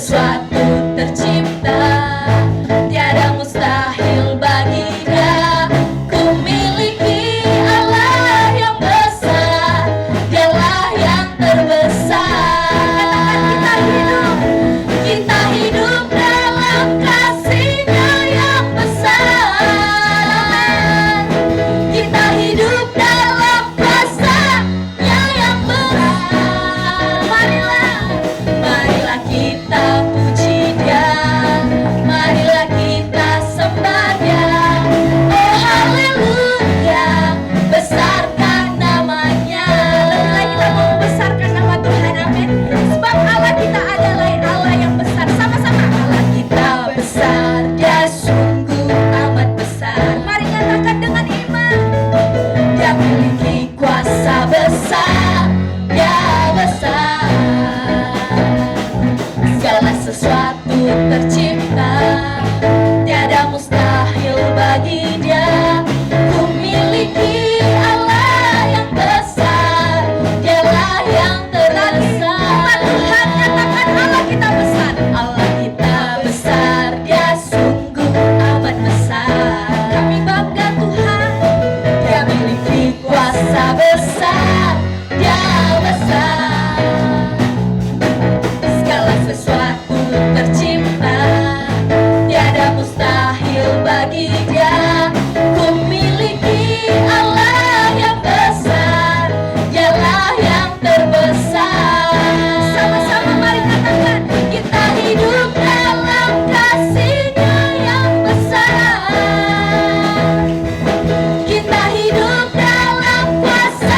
sesuatu tercipta, tiada mustahil baginya. Ku miliki Allah yang besar, Dialah yang terbesar. Kita hidup dalam kasih-Nya yang besar. Kita hidup dalam kuasa-Nya yang besar. Marilah kita puji Dia, marilah kita sembah Dia. Oh haleluya, besarkan namanya. Marilah kita membesarkan nama Tuhan, amin. Sebab Allah kita adalah Allah yang besar. Sama-sama, Allah kita besar, Dia sungguh amat besar. Mari nyatakan dengan iman, Dia memiliki kuasa besar, Dia besar. Segala sesuatu tercipta, tiada mustahil bagi Dia. Ku miliki Allah yang besar, Dialah yang terbesar. Tuhan nyatakan Allah kita besar, Allah kita besar, Dia sungguh amat besar. Kami bangga Tuhan, Dia memiliki kuasa besar, Dia besar. Segala sesuatu tercipta, tiada mustahil bagi Dia. Ku miliki Allah yang besar, Dialah yang terbesar. Sama-sama mari katakan, kita hidup dalam kasih-Nya yang besar. Kita hidup dalam kuasa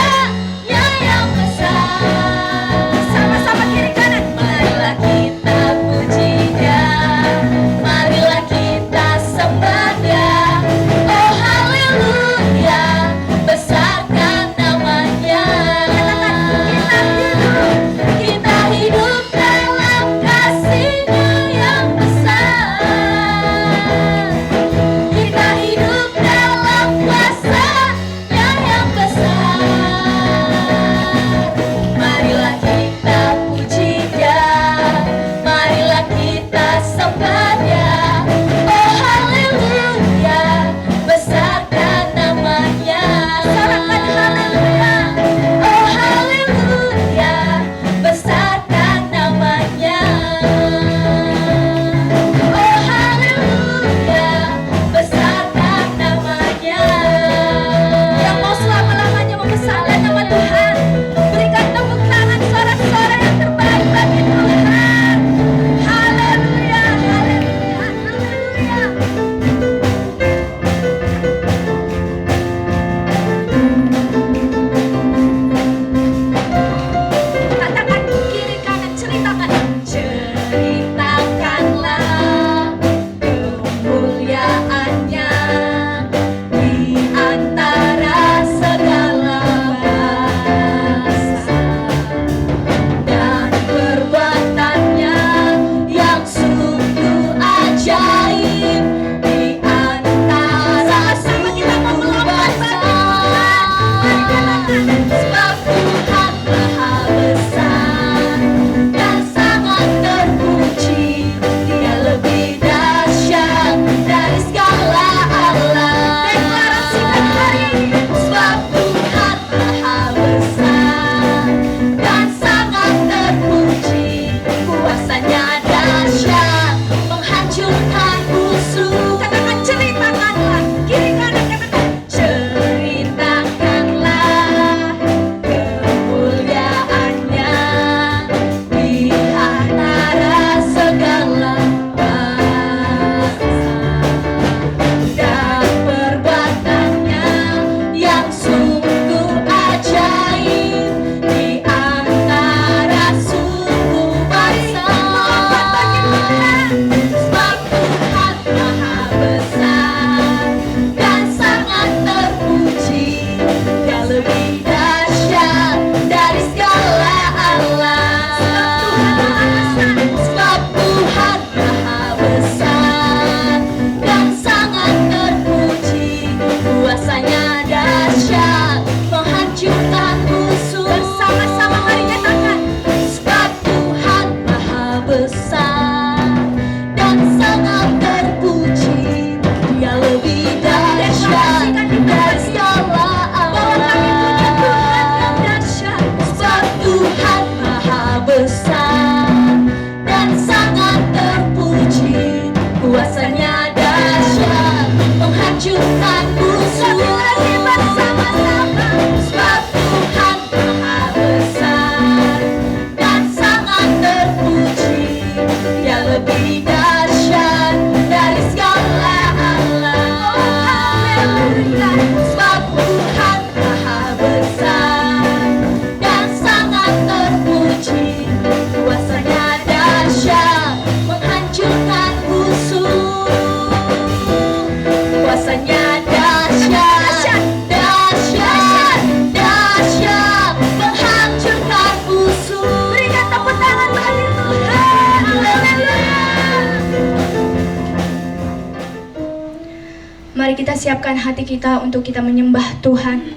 kita siapkan hati kita untuk kita menyembah Tuhan.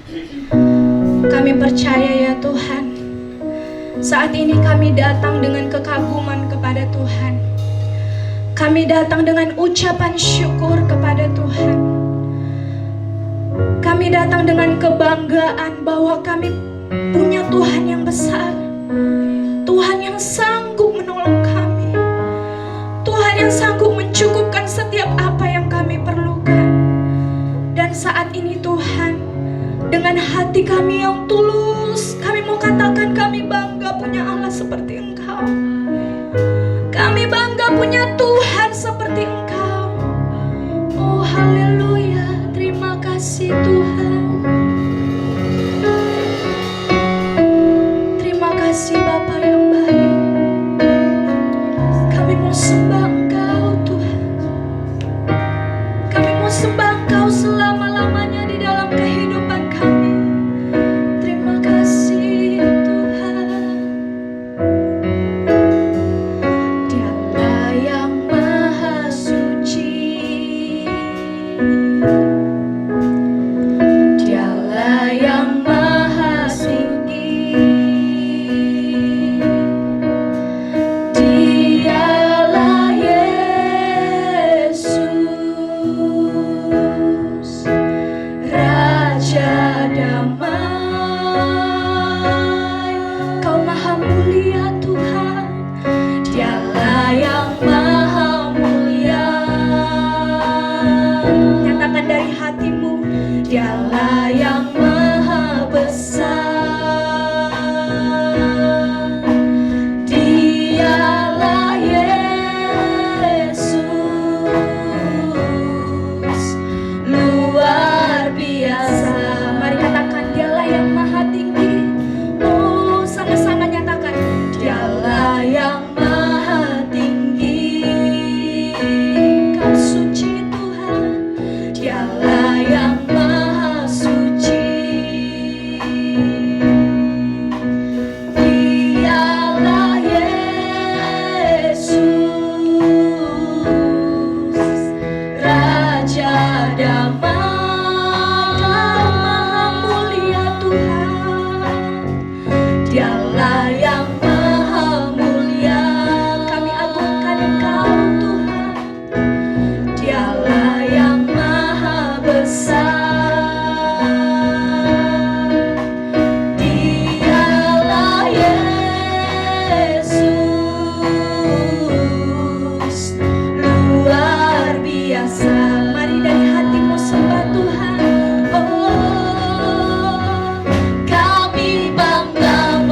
Kami percaya ya Tuhan, saat ini kami datang dengan kekaguman kepada Tuhan. Kami datang dengan ucapan syukur kepada Tuhan. Kami datang dengan kebanggaan bahwa kami punya Tuhan yang besar, Tuhan yang sanggup menolong kami, Tuhan yang sanggup mencukupkan setiap apa yang kami perlukan. Dan saat ini Tuhan, dengan hati kami yang tulus, kami mau katakan kami bangga punya Allah seperti Engkau. Kami bangga punya Tuhan seperti Engkau. Oh haleluya, terima kasih Tuhan. Terima kasih Bapa yang baik. Kami mau sembah Engkau Tuhan. Kami mau sembah Engkau selama-lamanya di dalam kehidupan kami. Terima kasih Tuhan. Dialah yang maha suci, Dialah yang maha tinggi, Dialah Yesus, Raja damai. Kau maha mulia Tuhan, Dialah yang maha mulia. Nyatakan dari hatimu, Dialah yang maha besar, Dialah Yesus, luar biasa. Mari katakan Dialah yang maha tinggi. Oh sama-sama nyatakan Dialah yang maha tinggi. Kau suci Tuhan, Dialah yang maha suci, Dialah Yesus, Raja damai. Kau maha mulia Tuhan, Dialah yang maha mulia. Kami agungkan Engkau Tuhan, Dialah yang maha besar, Dialah Yesus, luar biasa. Mari dari hatimu sembah Tuhan. Oh, kami bangga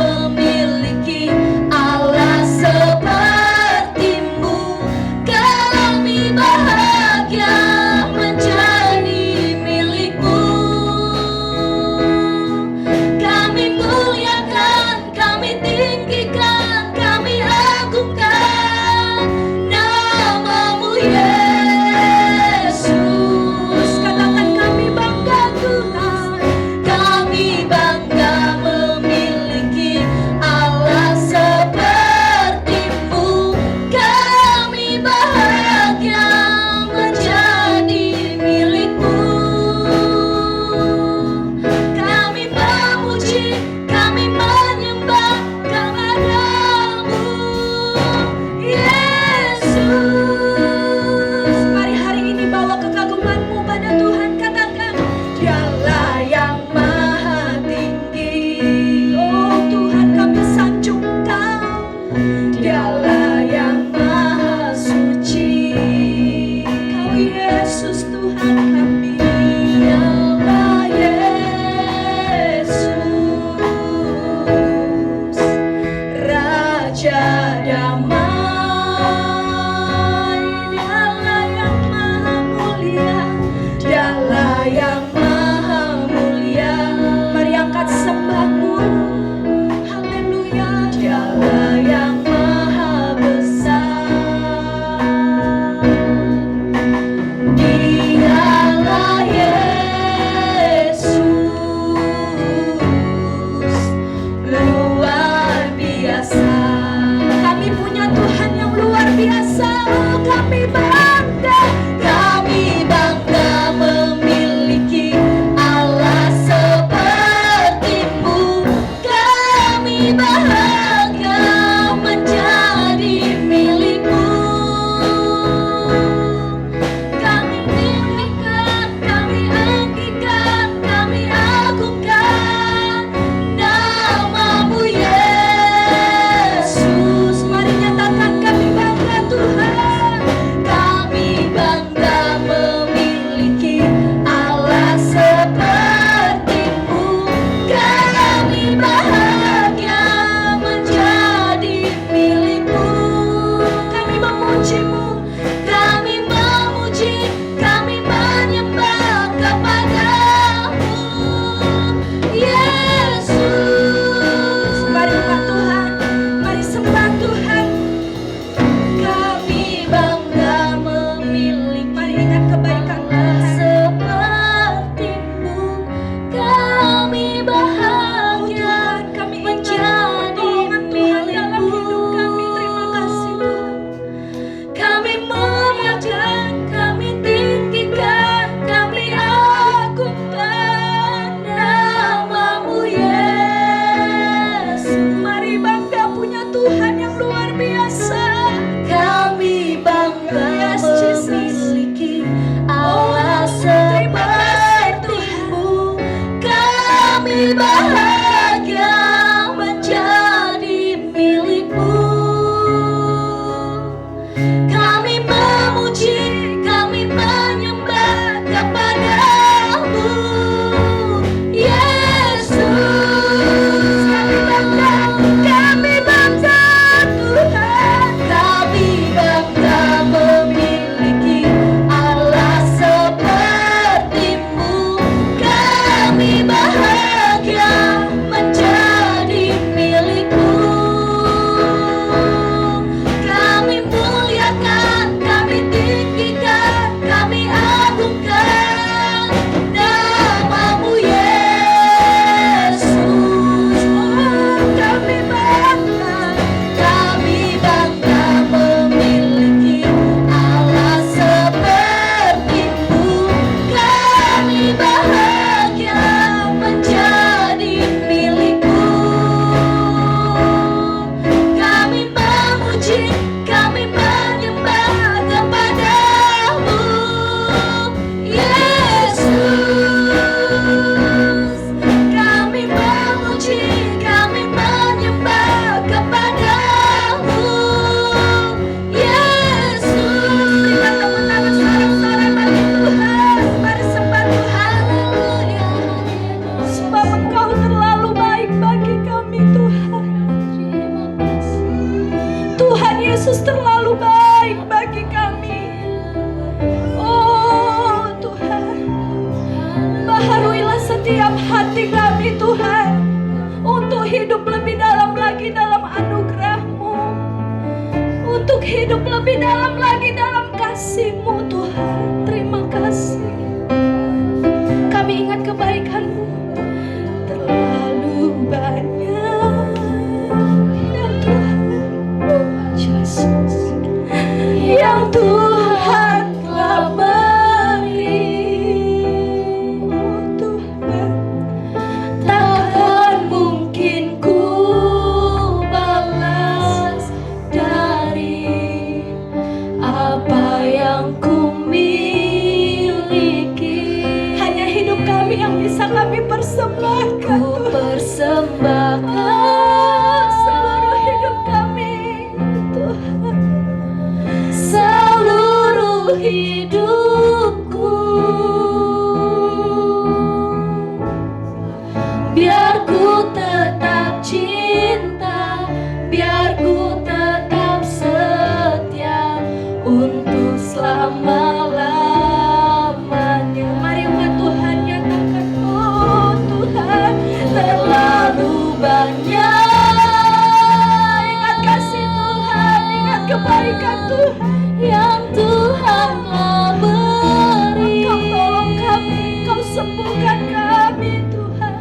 yang Tuhan telah beri. Engkau tolong kami, Engkau sembuhkan kami Tuhan.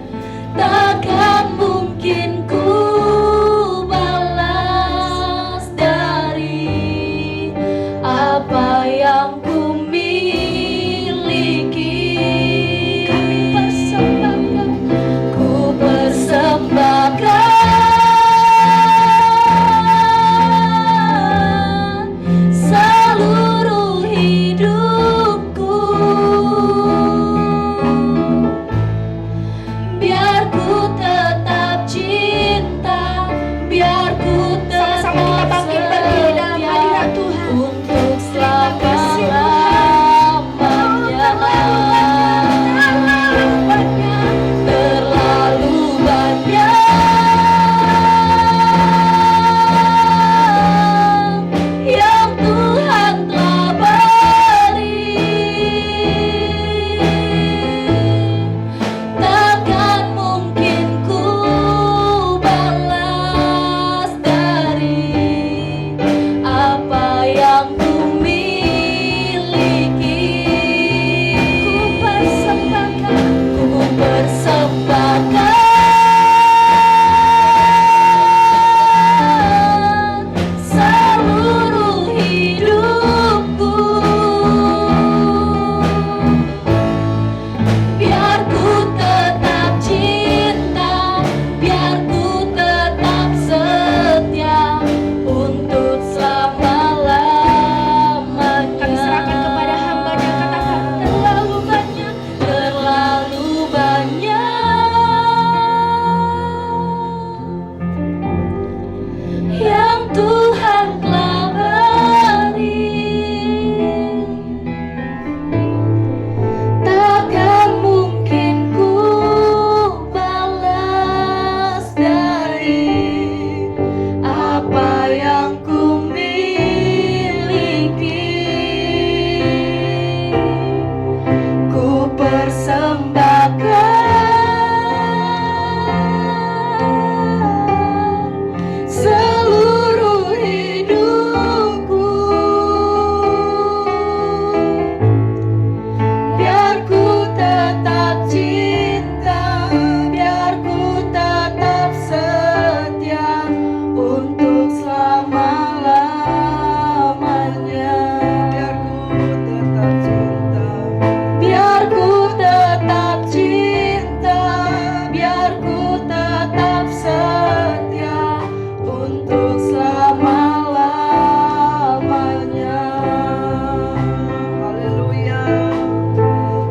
Takkan mungkin ku balas dari apa yang ku miliki. Kami persembahkan, Ku persembahkan seluruh hidupku, biar ku tetap cinta, biar ku tetap sama-sama kita bangkit berdiri dalam setia hadirat Tuhan. untuk Terima kasih, selama-lamanya. Terlalu banyak yang Tuhan telah beri. Takkan mungkin ku balas dari apa yang ku miliki. Ku persembahkan seluruh hidupku, biar ku tetap cinta, biar ku tetap setia untuk selama-lamanya. Kami serahkan kepada hamba-Nya, katakan terlalu banyak. Terlalu banyak yang Tuhan telah beri. Takkan mungkin ku balas dari apa yang ku miliki. Ku persembahkan seluruh hidupku, biar ku tetap cinta, biar ku tetap setia untuk selama-lamanya. Biar ku tetap cinta, Biar ku tetap cinta, biar ku tetap setia untuk selama-lamanya. haleluya.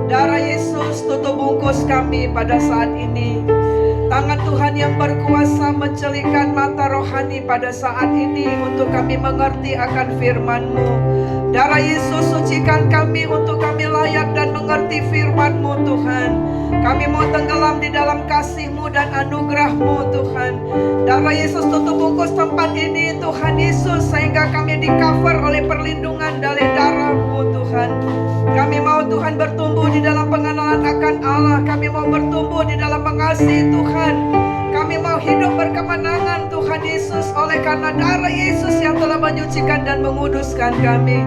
Darah Yesus tutup bungkus kami pada saat ini. Tangan Tuhan yang berkuasa mencelikan mata rohani pada saat ini untuk kami mengerti akan firman-Mu. Darah Yesus sucikan kami untuk kami layak dan mengerti firman-Mu Tuhan. Kami mau tenggelam di dalam kasih-Mu dan anugerah-Mu Tuhan. Darah Yesus tutup bungkus tempat ini Tuhan Yesus, sehingga kami di cover oleh perlindungan dari darah-Mu Tuhan. Kami mau Tuhan bertumbuh di dalam pengenalan akan Allah. Kami mau bertumbuh di dalam mengasihi Tuhan. Kami mau hidup berkemenangan Tuhan Yesus, oleh karena darah Yesus yang telah menyucikan dan menguduskan kami.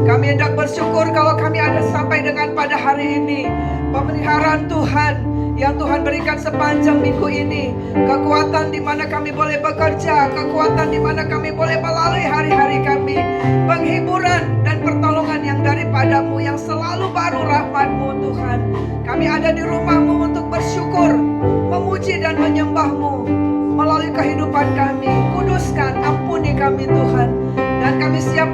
Kami hendak bersyukur kalau kami ada sampai dengan pada hari ini. Pemeliharaan Tuhan yang Tuhan berikan sepanjang minggu ini, kekuatan di mana kami boleh bekerja, kekuatan di mana kami boleh melalui hari-hari kami, penghiburan dan pertolongan yang daripada-Mu, yang selalu baru rahmat-Mu Tuhan. Kami ada di rumah-Mu untuk bersyukur, memuji dan menyembah-Mu melalui kehidupan kami. Kuduskan, ampuni kami Tuhan, dan kami siap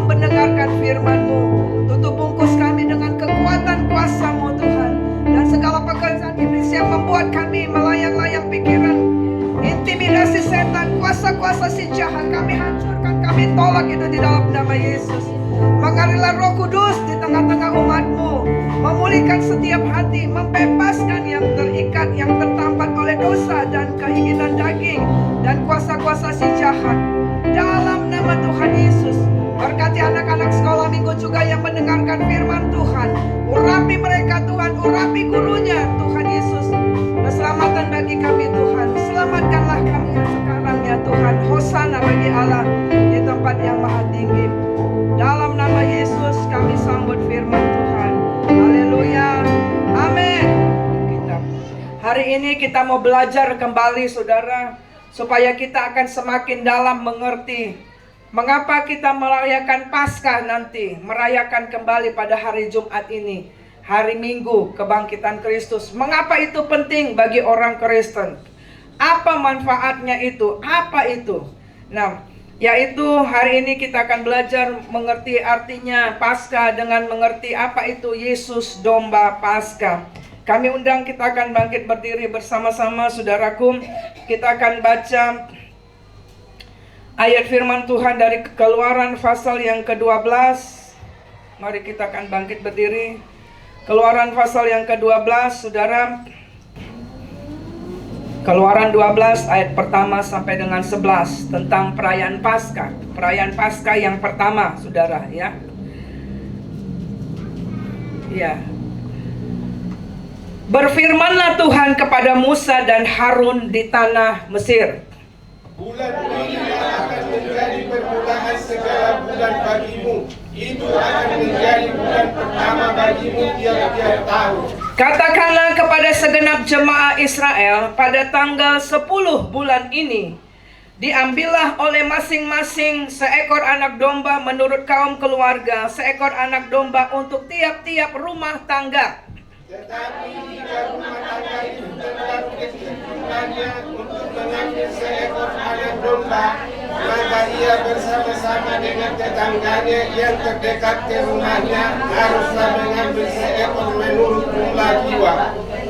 mendengarkan firman-Mu. Tutup bungkus kami dengan kekuatan kuasa-Mu Tuhan, dan segala pekerjaan iblis yang membuat kami melayang-layang pikiran, intimidasi setan, kuasa-kuasa si jahat, kami hancurkan, kami tolak itu di dalam nama Yesus. Mengarilah Roh Kudus di tengah-tengah umat-Mu, memulihkan setiap hati, membebaskan yang terikat, yang tertambat oleh dosa dan keinginan daging dan kuasa-kuasa si jahat. Dalam nama Tuhan Yesus, berkati anak-anak sekolah minggu juga yang mendengarkan firman Tuhan. Urapi mereka Tuhan, urapi gurunya Tuhan Yesus. Keselamatan bagi kami Tuhan, selamatkanlah kami sekarang ya Tuhan. Hosana bagi Allah di tempat yang maha tinggi. Hari ini kita mau belajar kembali saudara, supaya kita akan semakin dalam mengerti mengapa kita merayakan Paskah nanti, merayakan kembali pada hari Jumat ini, hari Minggu kebangkitan Kristus. Mengapa itu penting bagi orang Kristen? Apa manfaatnya itu? Apa itu? Nah, yaitu hari ini kita akan belajar mengerti artinya Paskah dengan mengerti apa itu Yesus Domba Paskah. Kami undang, kita akan bangkit berdiri bersama-sama saudaraku. Kita akan baca ayat firman Tuhan dari Keluaran pasal yang ke-12. Mari kita akan bangkit berdiri. Keluaran pasal yang ke-12, saudara. Keluaran 12 ayat pertama sampai dengan 11 tentang perayaan Paskah. Perayaan Paskah yang pertama, saudara, ya. Ya. Berfirmanlah Tuhan kepada Musa dan Harun di tanah Mesir. Bulan ini akan menjadi permulaan segala bulan bagimu. Itu akan menjadi bulan pertama bagimu tiap-tiap tahun. Katakanlah kepada segenap jemaah Israel, pada tanggal 10 bulan ini, diambillah oleh masing-masing seekor anak domba menurut kaum keluarga, seekor anak domba untuk tiap-tiap rumah tangga. Tetapi jika rumah tangga itu terlalu kecil jumlahnya untuk mengambil seekor anak domba, maka ia bersama-sama dengan tetangganya yang terdekat ke rumahnya haruslah mengambil seekor menurut jumlah jiwa.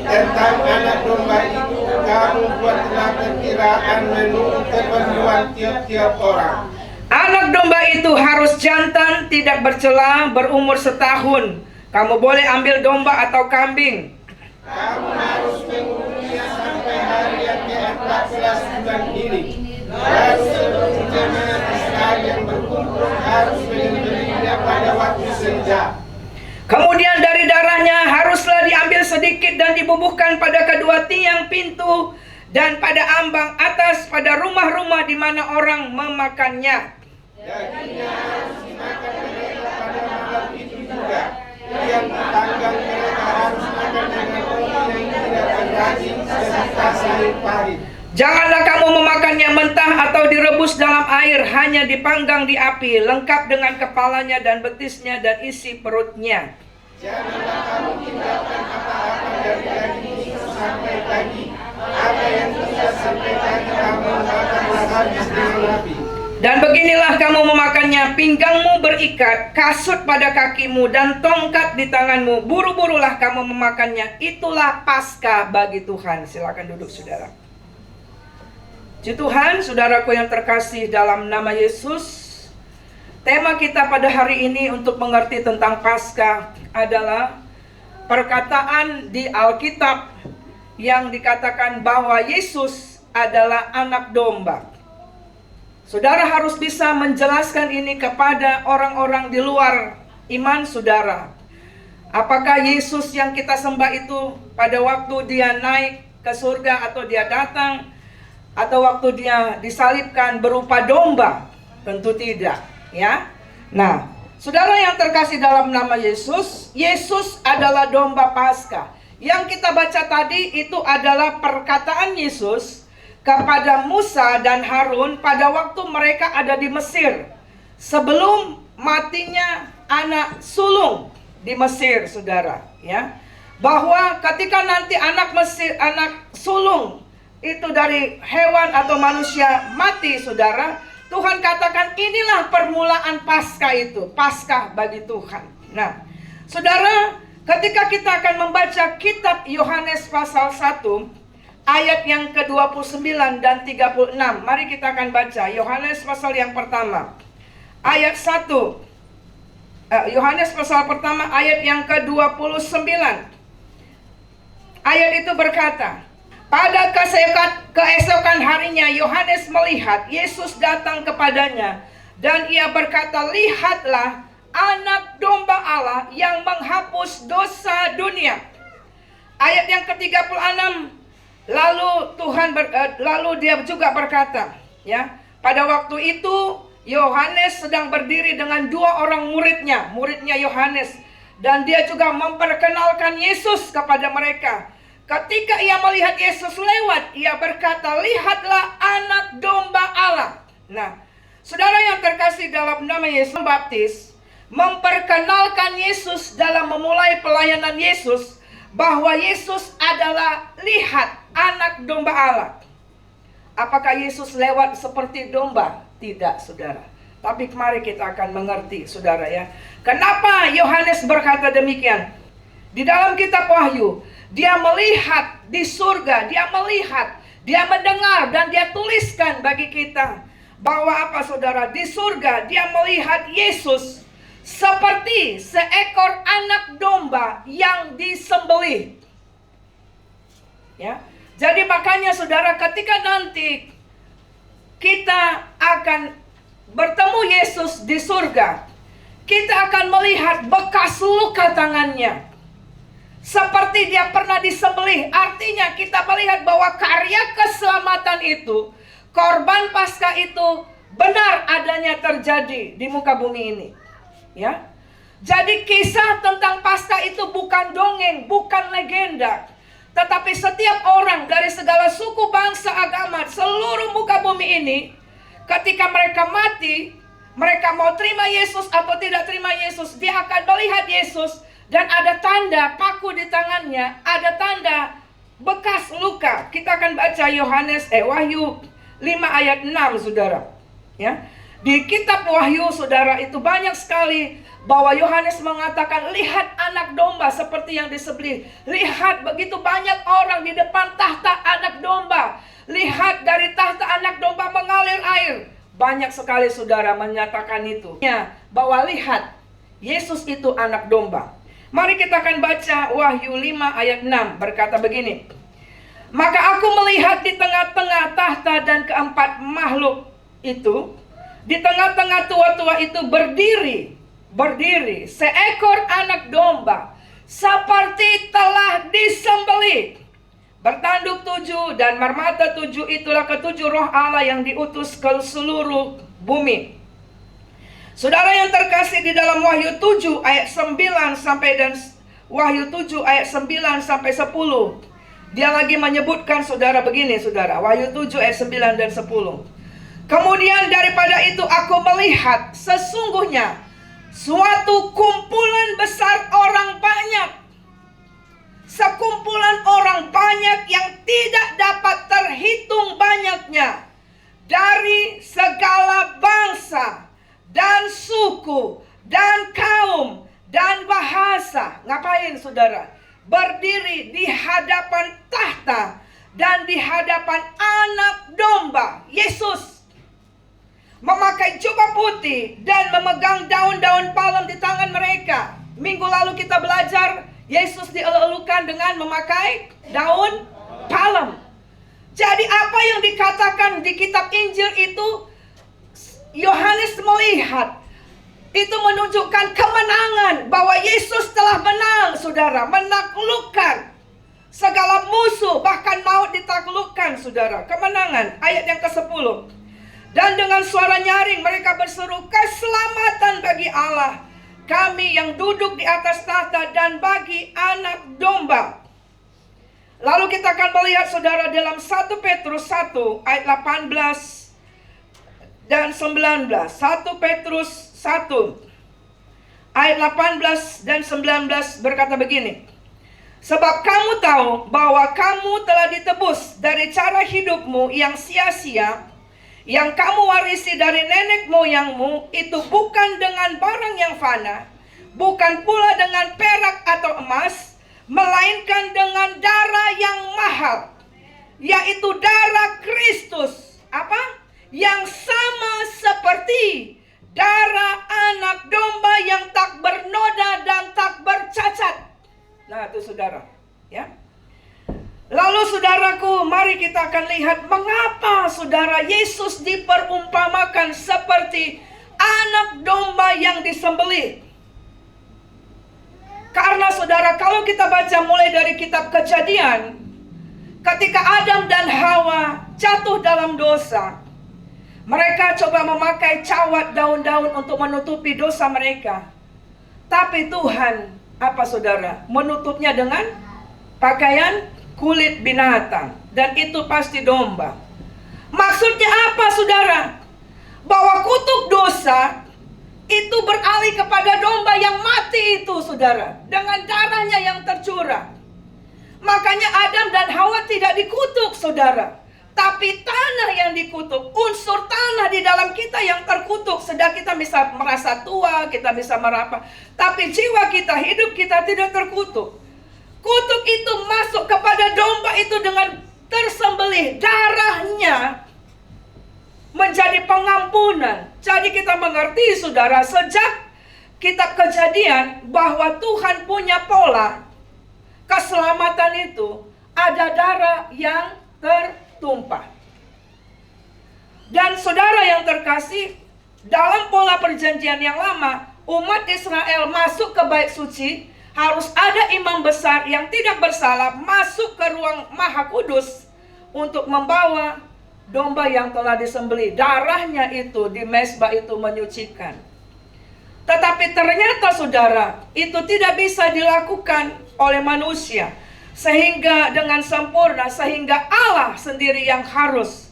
Tentang anak domba itu kamu buatlah perkiraan menurut keperluan tiap-tiap orang. Anak domba itu harus jantan, tidak bercela, berumur setahun. Kamu boleh ambil domba atau kambing. Kamu harus mengurusnya sampai hari yang ke-14 bulan ini. Lalu seluruh jemaat Israel yang berkumpul harus menyembelihnya pada waktu senja. Kemudian dari darahnya haruslah diambil sedikit dan dibubuhkan pada kedua tiang pintu dan pada ambang atas pada rumah-rumah di mana orang memakannya. Dagingnya harus dimakan mereka pada malam itu juga. Yang tanggang mereka harus makan dengan roti yang tidak berdaging serta sayur pahit. Janganlah kamu memakannya mentah atau direbus dalam air, hanya dipanggang di api, lengkap dengan kepalanya dan betisnya dan isi perutnya. Janganlah kamu tinggalkan apa-apa dari daging itu sampai pagi. Apa yang tidak sampai pagi kamu makanlah habis dengan api. Dan beginilah kamu memakannya, pinggangmu berikat, kasut pada kakimu, dan tongkat di tanganmu. Buru-burulah kamu memakannya. Itulah Paskah bagi Tuhan. Silakan duduk, saudara. Puji Tuhan, saudaraku yang terkasih dalam nama Yesus. Tema kita pada hari ini untuk mengerti tentang Paskah adalah perkataan di Alkitab yang dikatakan bahwa Yesus adalah anak domba. Saudara harus bisa menjelaskan ini kepada orang-orang di luar iman saudara. Apakah Yesus yang kita sembah itu pada waktu dia naik ke surga atau dia datang, atau waktu dia disalibkan berupa domba? Tentu tidak, ya. Nah, saudara yang terkasih dalam nama Yesus, Yesus adalah domba Paskah. Yang kita baca tadi itu adalah perkataan Yesus kepada Musa dan Harun pada waktu mereka ada di Mesir, sebelum matinya anak sulung di Mesir, saudara, ya. Bahwa ketika nanti anak sulung itu dari hewan atau manusia mati, saudara, Tuhan katakan inilah permulaan Paskah itu, Paskah bagi Tuhan. Nah, saudara, ketika kita akan membaca kitab Yohanes pasal 1 ayat yang ke-29 dan 36. Mari kita akan baca Yohanes pasal yang pertama. Ayat 1. Yohanes pasal pertama ayat yang ke-29. Ayat itu berkata, pada keesokan harinya Yohanes melihat Yesus datang kepadanya, dan ia berkata, lihatlah anak domba Allah yang menghapus dosa dunia. Ayat yang ke-36. Lalu dia juga berkata, ya, pada waktu itu Yohanes sedang berdiri dengan dua orang muridnya Yohanes, dan dia juga memperkenalkan Yesus kepada mereka. ketika ia melihat Yesus lewat, ia berkata, "Lihatlah anak domba Allah." Nah, saudara yang terkasih dalam nama Yesus Baptis, memperkenalkan Yesus dalam memulai pelayanan Yesus, bahwa Yesus adalah lihat anak domba Allah. Apakah Yesus lewat seperti domba? Tidak, saudara. Tapi mari kita akan mengerti, saudara ya. Kenapa Yohanes berkata demikian? Di dalam kitab Wahyu, dia melihat di surga, dia melihat, dia mendengar, dan dia tuliskan bagi kita bahwa apa, saudara? Di surga dia melihat Yesus seperti seekor anak domba yang disembelih. Ya. Jadi makanya saudara, ketika nanti kita akan bertemu Yesus di surga, kita akan melihat bekas luka tangannya, seperti dia pernah disembelih. Artinya kita melihat bahwa karya keselamatan itu, korban Paskah itu benar adanya terjadi di muka bumi ini. Ya. Jadi kisah tentang Paskah itu bukan dongeng, bukan legenda, tetapi setiap orang dari segala suku, bangsa, agama, seluruh muka bumi ini, ketika mereka mati, mereka mau terima Yesus atau tidak terima Yesus, dia akan melihat Yesus dan ada tanda paku di tangannya, ada tanda bekas luka. Kita akan baca Wahyu 5 ayat 6, saudara. Ya. Di kitab Wahyu, saudara, itu banyak sekali bahwa Yohanes mengatakan, lihat anak domba seperti yang disembelih. Lihat begitu banyak orang di depan tahta anak domba. Lihat dari tahta anak domba mengalir air. Banyak sekali saudara menyatakan itu. Ya, bahwa lihat, Yesus itu anak domba. Mari kita akan baca Wahyu 5 ayat 6, berkata begini. Maka aku melihat di tengah-tengah tahta dan keempat makhluk itu, di tengah-tengah tua-tua itu berdiri seekor anak domba seperti telah disembelih, bertanduk 7 dan bermata 7. Itulah ketujuh roh Allah yang diutus ke seluruh bumi. Saudara yang terkasih, di dalam Wahyu 7 ayat 9 sampai dan Wahyu 7 ayat 9 sampai 10, dia lagi menyebutkan saudara begini, saudara. Wahyu 7 ayat 9 dan 10. Kemudian daripada itu aku melihat sesungguhnya suatu kumpulan besar orang banyak, sekumpulan orang banyak yang tidak dapat terhitung banyaknya, dari segala bangsa dan suku dan kaum dan bahasa. Ngapain saudara? Berdiri di hadapan tahta dan di hadapan anak domba, Yesus. Memakai jubah putih dan memegang daun-daun palem di tangan mereka. Minggu lalu kita belajar Yesus dielulukan dengan memakai daun palem. Jadi apa yang dikatakan di kitab Injil itu, Yohanes melihat, itu menunjukkan kemenangan, bahwa Yesus telah menang, saudara, menaklukkan segala musuh, bahkan maut ditaklukkan, saudara. Kemenangan, ayat yang ke-10. Dan dengan suara nyaring mereka berseru, keselamatan bagi Allah kami yang duduk di atas tahta dan bagi anak domba. Lalu kita akan melihat saudara dalam 1 Petrus 1 ayat 18 dan 19. 1 Petrus 1 ayat 18 dan 19 berkata begini. Sebab kamu tahu bahwa kamu telah ditebus dari cara hidupmu yang sia-sia, yang kamu warisi dari nenek moyangmu, itu bukan dengan barang yang fana, bukan pula dengan perak atau emas, melainkan dengan darah yang mahal, yaitu darah Kristus. Apa? Yang sama seperti darah anak domba yang tak bernoda dan tak bercacat. Nah, itu saudara, ya. Lalu saudaraku, mari kita akan lihat mengapa saudara Yesus diperumpamakan seperti anak domba yang disembelih. Karena saudara, kalau kita baca mulai dari kitab Kejadian, ketika Adam dan Hawa jatuh dalam dosa, mereka coba memakai cawat daun-daun untuk menutupi dosa mereka. Tapi Tuhan, apa saudara? Menutupnya dengan pakaian kulit binatang, dan itu pasti domba. Maksudnya apa, saudara? Bahwa kutuk dosa itu beralih kepada domba yang mati itu, saudara, dengan darahnya yang tercurah. Makanya Adam dan Hawa tidak dikutuk, saudara, tapi tanah yang dikutuk, unsur tanah di dalam kita yang terkutuk. Sedang kita bisa merasa tua, kita bisa merapa, tapi jiwa kita, hidup kita tidak terkutuk. Kutuk itu masuk kepada domba itu dengan tersembelih, darahnya menjadi pengampunan. Jadi kita mengerti, saudara, sejak kitab Kejadian bahwa Tuhan punya pola keselamatan itu, ada darah yang tertumpah. Dan saudara yang terkasih, dalam pola perjanjian yang lama, umat Israel masuk ke bait suci, harus ada imam besar yang tidak bersalah masuk ke ruang maha kudus untuk membawa domba yang telah disembelih. Darahnya itu di mezbah itu menyucikan. Tetapi ternyata, saudara, itu tidak bisa dilakukan oleh manusia sehingga dengan sempurna, sehingga Allah sendiri yang harus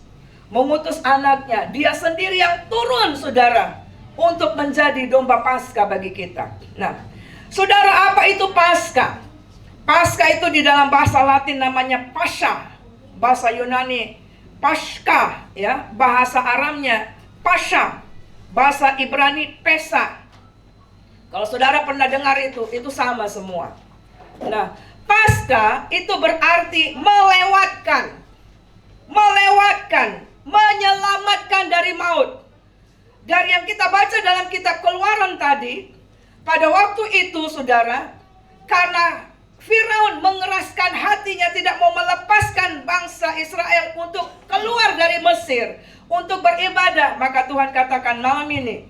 mengutus anaknya. Dia sendiri yang turun, saudara, untuk menjadi domba Paskah bagi kita. Nah, saudara, apa itu Paskah? Paskah itu di dalam bahasa Latin namanya Pascha, bahasa Yunani Paschah, ya, bahasa Aramnya Pascha, bahasa Ibrani Pesa. Kalau saudara pernah dengar itu sama semua. Nah, Paskah itu berarti melewatkan, menyelamatkan dari maut. Dari yang kita baca dalam kitab Keluaran tadi, pada waktu itu, saudara, karena Firaun mengeraskan hatinya tidak mau melepaskan bangsa Israel untuk keluar dari Mesir, untuk beribadah, maka Tuhan katakan malam ini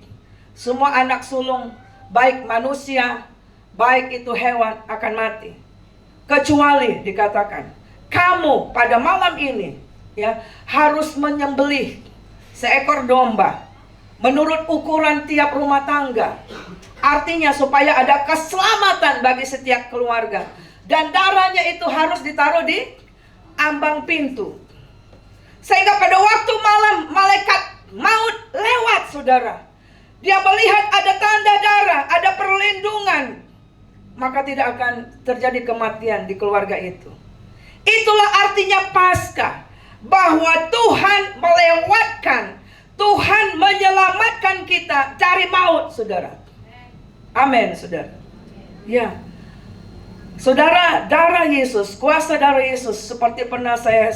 semua anak sulung, baik manusia, baik itu hewan, akan mati. Kecuali dikatakan, kamu pada malam ini, ya, harus menyembelih seekor domba menurut ukuran tiap rumah tangga. Artinya supaya ada keselamatan bagi setiap keluarga. Dan darahnya itu harus ditaruh di ambang pintu. Sehingga pada waktu malam malaikat maut lewat, saudara, dia melihat ada tanda darah, ada perlindungan, maka tidak akan terjadi kematian di keluarga itu. Itulah artinya Paskah, bahwa Tuhan melewatkan, Tuhan menyelamatkan kita dari maut, saudara. Amin, saudara. Ya, saudara, darah Yesus, kuasa darah Yesus, seperti pernah saya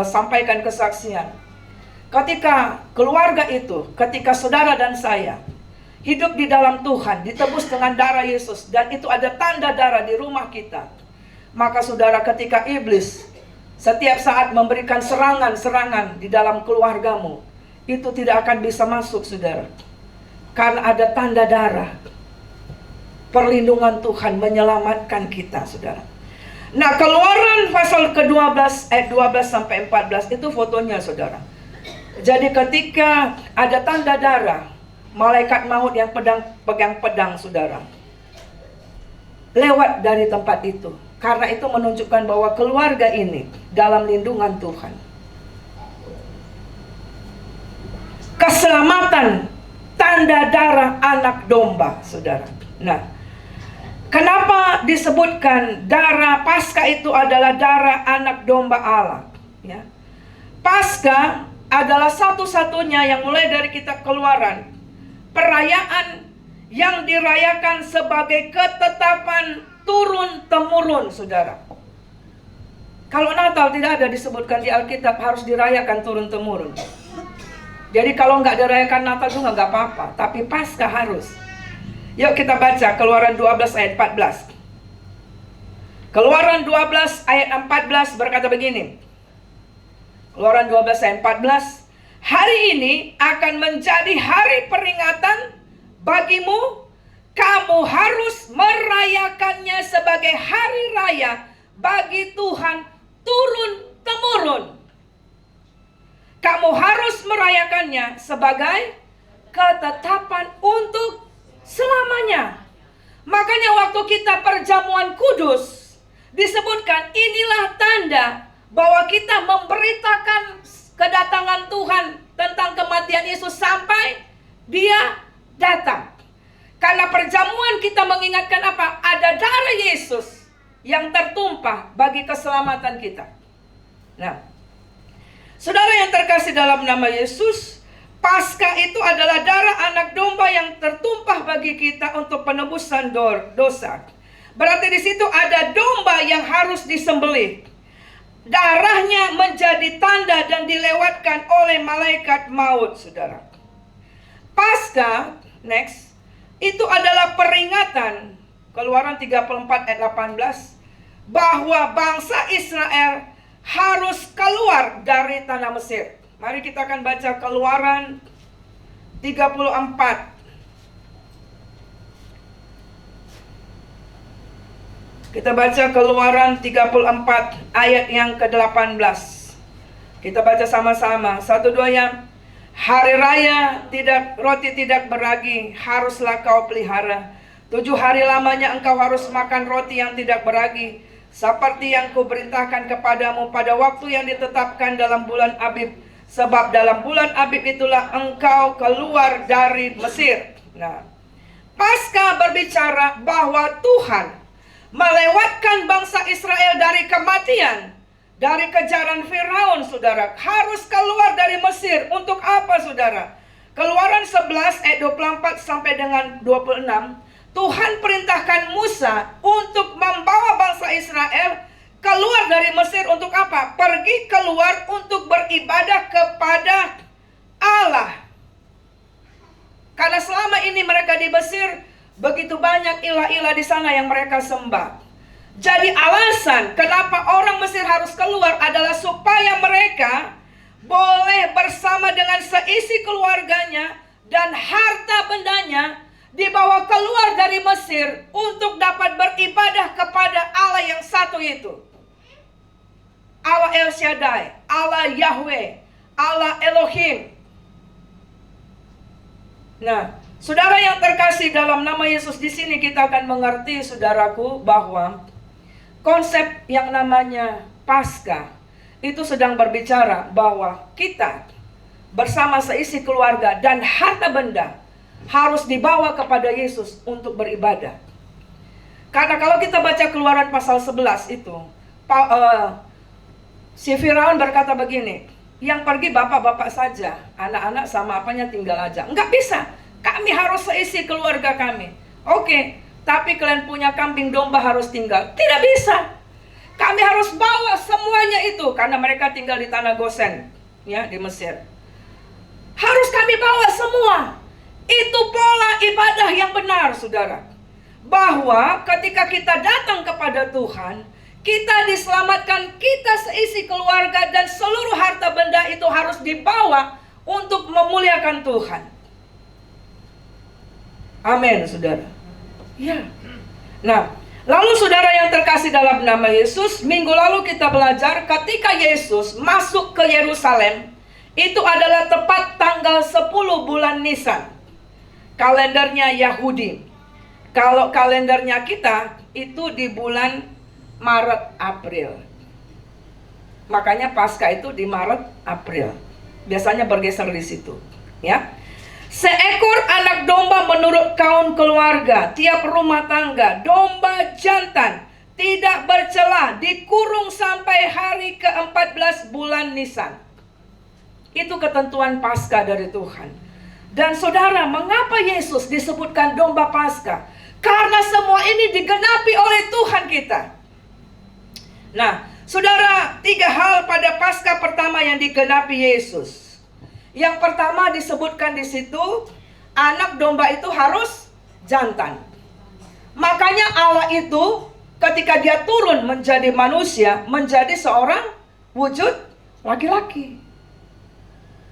sampaikan kesaksian. Ketika keluarga itu, ketika saudara dan saya hidup di dalam Tuhan, ditebus dengan darah Yesus, dan itu ada tanda darah di rumah kita, maka saudara, ketika iblis setiap saat memberikan serangan-serangan di dalam keluargamu, itu tidak akan bisa masuk, saudara, karena ada tanda darah. Perlindungan Tuhan menyelamatkan kita, saudara. Nah, Keluaran pasal ke-12 ayat 12 sampai 14 itu fotonya, saudara. Jadi ketika ada tanda darah, malaikat maut yang pegang pedang, saudara, lewat dari tempat itu. Karena itu menunjukkan bahwa keluarga ini dalam lindungan Tuhan. Keselamatan, tanda darah anak domba, saudara. Nah, kenapa disebutkan darah Paskah itu adalah darah anak domba Allah? Ya. Paskah adalah satu-satunya yang mulai dari kitab Keluaran, perayaan yang dirayakan sebagai ketetapan turun-temurun, saudara. Kalau Natal tidak ada disebutkan di Alkitab harus dirayakan turun-temurun. Jadi kalau nggak dirayakan Natal juga nggak apa-apa, tapi Paskah harus. Yuk kita baca Keluaran 12 ayat 14. Keluaran 12 ayat 14 berkata begini. Keluaran 12 ayat 14. Hari ini akan menjadi hari peringatan bagimu. Kamu harus merayakannya sebagai hari raya bagi Tuhan turun-temurun. Kamu harus merayakannya sebagai ketetapan untuk selamanya. Makanya waktu kita perjamuan kudus, disebutkan inilah tanda bahwa kita memberitakan kedatangan Tuhan tentang kematian Yesus sampai Dia datang. Karena perjamuan kita mengingatkan apa? Ada darah Yesus yang tertumpah bagi keselamatan kita. Nah, saudara yang terkasih dalam nama Yesus, Paskah itu adalah darah anak domba yang tertumpah bagi kita untuk penebusan dosa. Berarti di situ ada domba yang harus disembelih. Darahnya menjadi tanda dan dilewatkan oleh malaikat maut, saudara. Paskah, next, itu adalah peringatan, Keluaran 34 ayat 18, bahwa bangsa Israel harus keluar dari tanah Mesir. Mari kita akan baca Keluaran 34. Kita baca Keluaran 34 ayat yang ke-18. Kita baca sama-sama. 1, 2 yang. Hari raya roti tidak beragi haruslah kau pelihara. 7 hari lamanya engkau harus makan roti yang tidak beragi, seperti yang kuperintahkan kepadamu pada waktu yang ditetapkan dalam bulan Abib. Sebab dalam bulan Abib itulah engkau keluar dari Mesir. Nah, Paskah berbicara bahwa Tuhan melewatkan bangsa Israel dari kematian, dari kejaran Firaun, saudara. Harus keluar dari Mesir. Untuk apa, saudara? Keluaran 11 ayat 24 sampai dengan 26. Tuhan perintahkan Musa untuk membawa bangsa Israel keluar dari Mesir. Untuk apa? Pergi keluar untuk beribadah kepada Allah. Karena selama ini mereka di Mesir, begitu banyak ilah-ilah di sana yang mereka sembah. Jadi alasan kenapa orang Mesir harus keluar adalah supaya mereka boleh bersama dengan seisi keluarganya dan harta bendanya dibawa keluar dari Mesir untuk dapat beribadah kepada Allah yang satu itu. Allah El Shaddai, Allah Yahweh, Allah Elohim. Nah, saudara yang terkasih dalam nama Yesus, di sini kita akan mengerti, saudaraku, bahwa konsep yang namanya Paskah itu sedang berbicara bahwa kita bersama seisi keluarga dan harta benda harus dibawa kepada Yesus untuk beribadah. Karena kalau kita baca Keluaran pasal 11 itu, si Firaun berkata begini, yang pergi bapak-bapak saja, anak-anak sama apanya tinggal aja. Enggak bisa, kami harus seisi keluarga kami. Oke, tapi kalian punya kambing domba harus tinggal. Tidak bisa. Kami harus bawa semuanya itu karena mereka tinggal di tanah Gosen, ya, di Mesir. Harus kami bawa semua. Itu pola ibadah yang benar, saudara. Bahwa ketika kita datang kepada Tuhan, kita diselamatkan, kita seisi keluarga dan seluruh harta benda itu harus dibawa untuk memuliakan Tuhan. Amin, saudara. Ya. Nah, lalu saudara yang terkasih dalam nama Yesus, minggu lalu kita belajar ketika Yesus masuk ke Yerusalem, itu adalah tepat tanggal 10 bulan Nisan. Kalendernya Yahudi. Kalau kalendernya kita, itu di bulan Maret, April. Makanya Paskah itu di Maret, April. Biasanya bergeser di situ, ya. Seekor anak domba menurut kaum keluarga, tiap rumah tangga, domba jantan, tidak bercela, dikurung sampai hari ke-14 bulan Nisan. Itu ketentuan Paskah dari Tuhan. Dan saudara, mengapa Yesus disebutkan domba Paskah? Karena semua ini digenapi oleh Tuhan kita. Nah, saudara, 3 hal pada Paskah pertama yang digenapi Yesus. Yang pertama disebutkan di situ, anak domba itu harus jantan. Makanya Allah itu ketika dia turun menjadi manusia, menjadi seorang wujud laki-laki.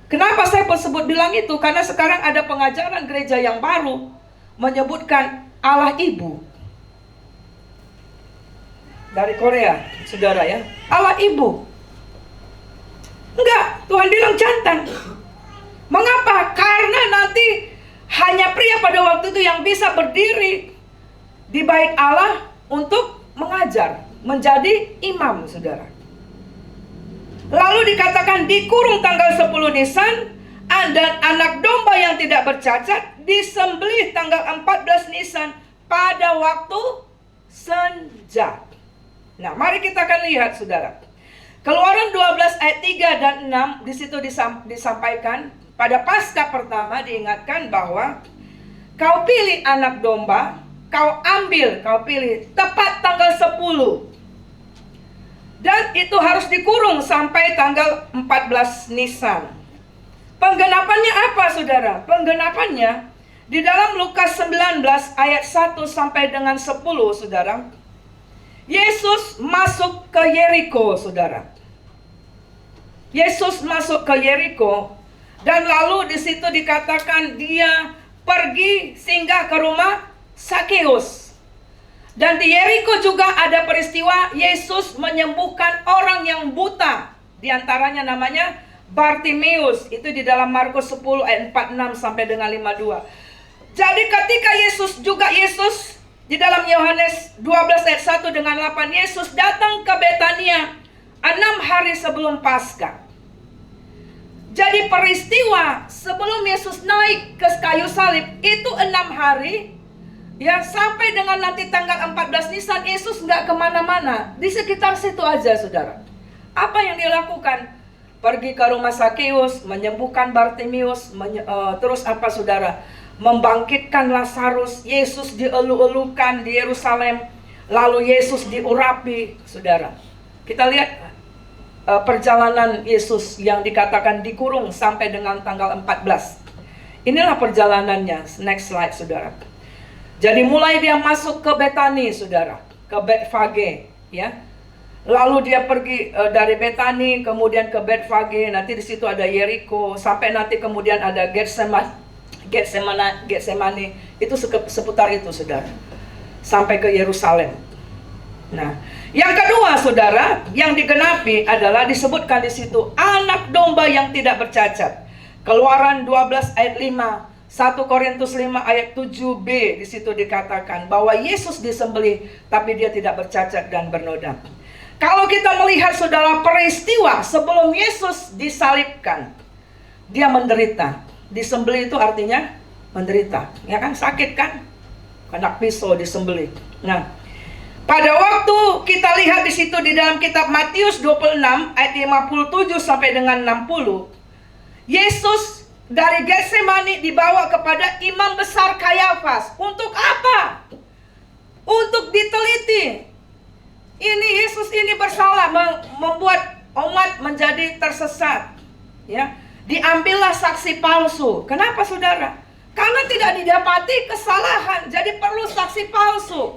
Kenapa saya sebut bilang itu? Karena sekarang ada pengajaran gereja yang baru menyebutkan Allah ibu. Dari Korea, saudara, ya. Allah ibu. Enggak, Tuhan bilang jantan. Mengapa? Karena nanti hanya pria pada waktu itu yang bisa berdiri di bait Allah untuk mengajar. menjadi imam, saudara. Lalu dikatakan dikurung tanggal 10 Nisan, dan anak domba yang tidak bercacat disembelih tanggal 14 Nisan pada waktu senja. Nah, mari kita akan lihat, saudara. Keluaran 12 ayat 3 dan 6 di situ disampaikan pada Paskah pertama diingatkan bahwa kau pilih anak domba, kau pilih tepat tanggal 10. Dan itu harus dikurung sampai tanggal 14 Nisan. Penggenapannya apa, saudara? Penggenapannya di dalam Lukas 19 ayat 1 sampai dengan 10, saudara. Yesus masuk ke Yeriko, saudara. Yesus masuk ke Yeriko, dan lalu di situ dikatakan dia pergi singgah ke rumah Sakeus. Dan di Yeriko juga ada peristiwa Yesus menyembuhkan orang yang buta. Di antaranya namanya Bartimeus. Itu di dalam Markus 10 ayat 46 sampai dengan 52. Jadi ketika Yesus di dalam Yohanes 12 ayat 1 dengan 8, Yesus datang ke Betania 6 hari sebelum Paskah. Jadi peristiwa sebelum Yesus naik ke kayu salib itu 6 hari. Ya, sampai dengan nanti tanggal 14 Nisan, Yesus nggak kemana-mana. Di sekitar situ aja, saudara. Apa yang dia lakukan? Pergi ke rumah Sakeus, menyembuhkan Bartimeus, terus apa, saudara? Membangkitkan Lazarus. Yesus dielu-elukan di Yerusalem. Lalu Yesus diurapi, saudara. Kita lihat perjalanan Yesus yang dikatakan dikurung sampai dengan tanggal 14. Inilah perjalanannya. Next slide, saudara. Jadi mulai dia masuk ke Betani, saudara, ke Betfage, ya. Lalu dia pergi dari Betani kemudian ke Betfage, nanti di situ ada Yeriko, sampai nanti kemudian ada Getsemani, itu seputar itu, saudara, sampai ke Yerusalem. Nah, yang kedua, saudara, yang digenapi adalah disebutkan di situ anak domba yang tidak bercacat. Keluaran 12 ayat 5. 1 Korintus 5 ayat 7b di situ dikatakan bahwa Yesus disembelih tapi dia tidak bercacat dan bernoda. Kalau kita melihat, saudara, peristiwa sebelum Yesus disalibkan, dia menderita. Disembelih itu artinya menderita, ya kan? Sakit kan? Kena pisau disembelih. Nah, pada waktu kita lihat di situ di dalam kitab Matius 26 ayat 57 sampai dengan 60, Yesus dari Getsemani dibawa kepada imam besar Kayafas. Untuk apa? Untuk diteliti. Ini Yesus ini bersalah, membuat umat menjadi tersesat. Ya, diambillah saksi palsu. Kenapa, saudara? Karena tidak didapati kesalahan, jadi perlu saksi palsu.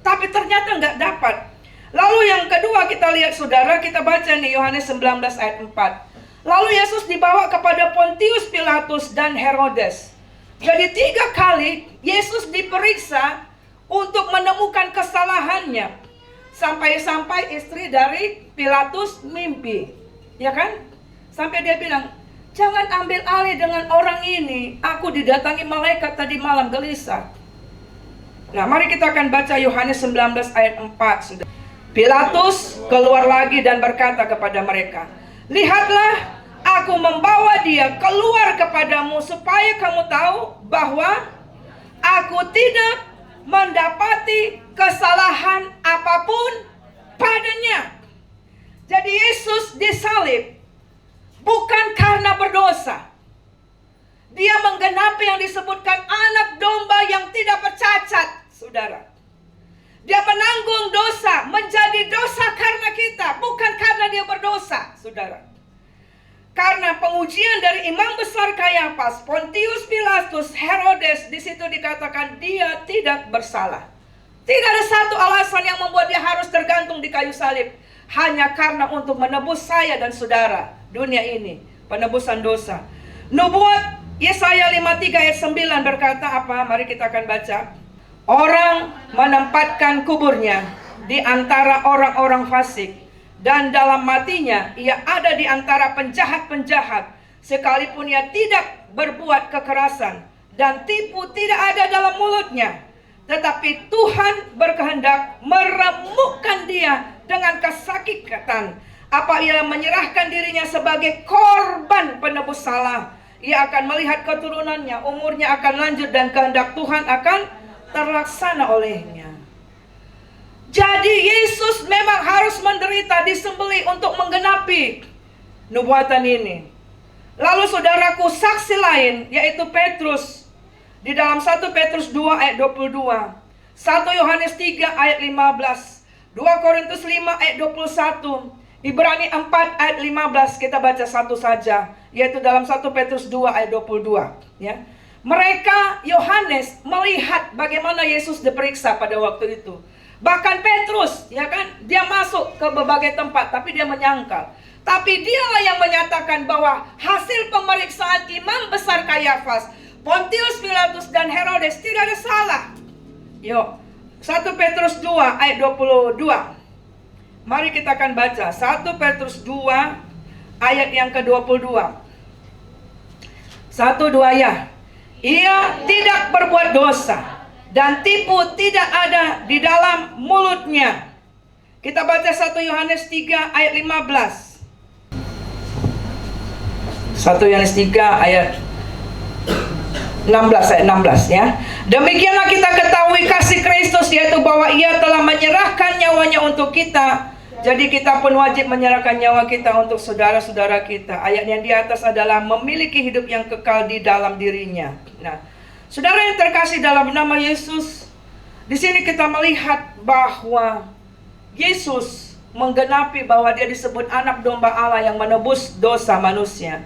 Tapi ternyata nggak dapat. Lalu yang kedua kita lihat, saudara, kita baca nih Yohanes 19 ayat 4. Lalu Yesus dibawa kepada Pontius Pilatus dan Herodes. Jadi 3 kali Yesus diperiksa untuk menemukan kesalahannya. Sampai-sampai istri dari Pilatus mimpi, ya kan? Sampai dia bilang, jangan ambil alih dengan orang ini. Aku didatangi malaikat tadi malam, gelisah. Nah, mari kita akan baca Yohanes 19 ayat 4, sudah. Pilatus keluar lagi dan berkata kepada mereka, lihatlah, aku membawa dia keluar kepadamu supaya kamu tahu bahwa aku tidak mendapati kesalahan apapun padanya. Jadi Yesus disalib bukan karena berdosa. Dia menggenapi yang disebutkan anak domba yang tidak bercacat, saudara. Dia menanggung dosa, menjadi dosa karena kita, bukan karena dia berdosa, saudara. Karena pengujian dari imam besar Kayafas, Pontius Pilatus, Herodes, di situ dikatakan dia tidak bersalah. Tidak ada satu alasan yang membuat dia harus tergantung di kayu salib, hanya karena untuk menebus saya dan saudara dunia ini, penebusan dosa. Nubuat Yesaya 53 ayat 9 berkata apa? Mari kita akan baca. Orang menempatkan kuburnya di antara orang-orang fasik, dan dalam matinya ia ada di antara penjahat-penjahat, sekalipun ia tidak berbuat kekerasan dan tipu tidak ada dalam mulutnya. Tetapi Tuhan berkehendak meremukkan dia dengan kesakitan. Apabila menyerahkan dirinya sebagai korban penebus salah, ia akan melihat keturunannya, umurnya akan lanjut dan kehendak Tuhan akan terlaksana olehnya. Jadi Yesus memang harus menderita, disembelih untuk menggenapi nubuatan ini. Lalu saudaraku, saksi lain yaitu Petrus di dalam 1 Petrus 2 ayat 22, 1 Yohanes 3 ayat 15, 2 Korintus 5 ayat 21, Ibrani 4 ayat 15, kita baca satu saja, yaitu dalam 1 Petrus 2 ayat 22, ya. Mereka, Yohanes, melihat bagaimana Yesus diperiksa pada waktu itu. Bahkan Petrus, ya kan, dia masuk ke berbagai tempat, tapi dia menyangkal. Tapi dialah yang menyatakan bahwa hasil pemeriksaan imam besar Kayafas, Pontius Pilatus dan Herodes tidak ada salah. Yuk, 1 Petrus 2 ayat 22. Mari kita akan baca 1 Petrus 2 ayat yang ke-22. 1-2 ya. Ia tidak berbuat dosa dan tipu tidak ada di dalam mulutnya. Kita baca 1 Yohanes 3 ayat 15. 1 Yohanes 3 ayat 16 ya. Demikianlah kita ketahui kasih Kristus, yaitu bahwa ia telah menyerahkan nyawanya untuk kita. Jadi kita pun wajib menyerahkan nyawa kita untuk saudara-saudara kita. Ayat yang di atas adalah memiliki hidup yang kekal di dalam dirinya. Nah, saudara yang terkasih dalam nama Yesus, di sini kita melihat bahwa Yesus menggenapi bahwa dia disebut anak domba Allah yang menebus dosa manusia.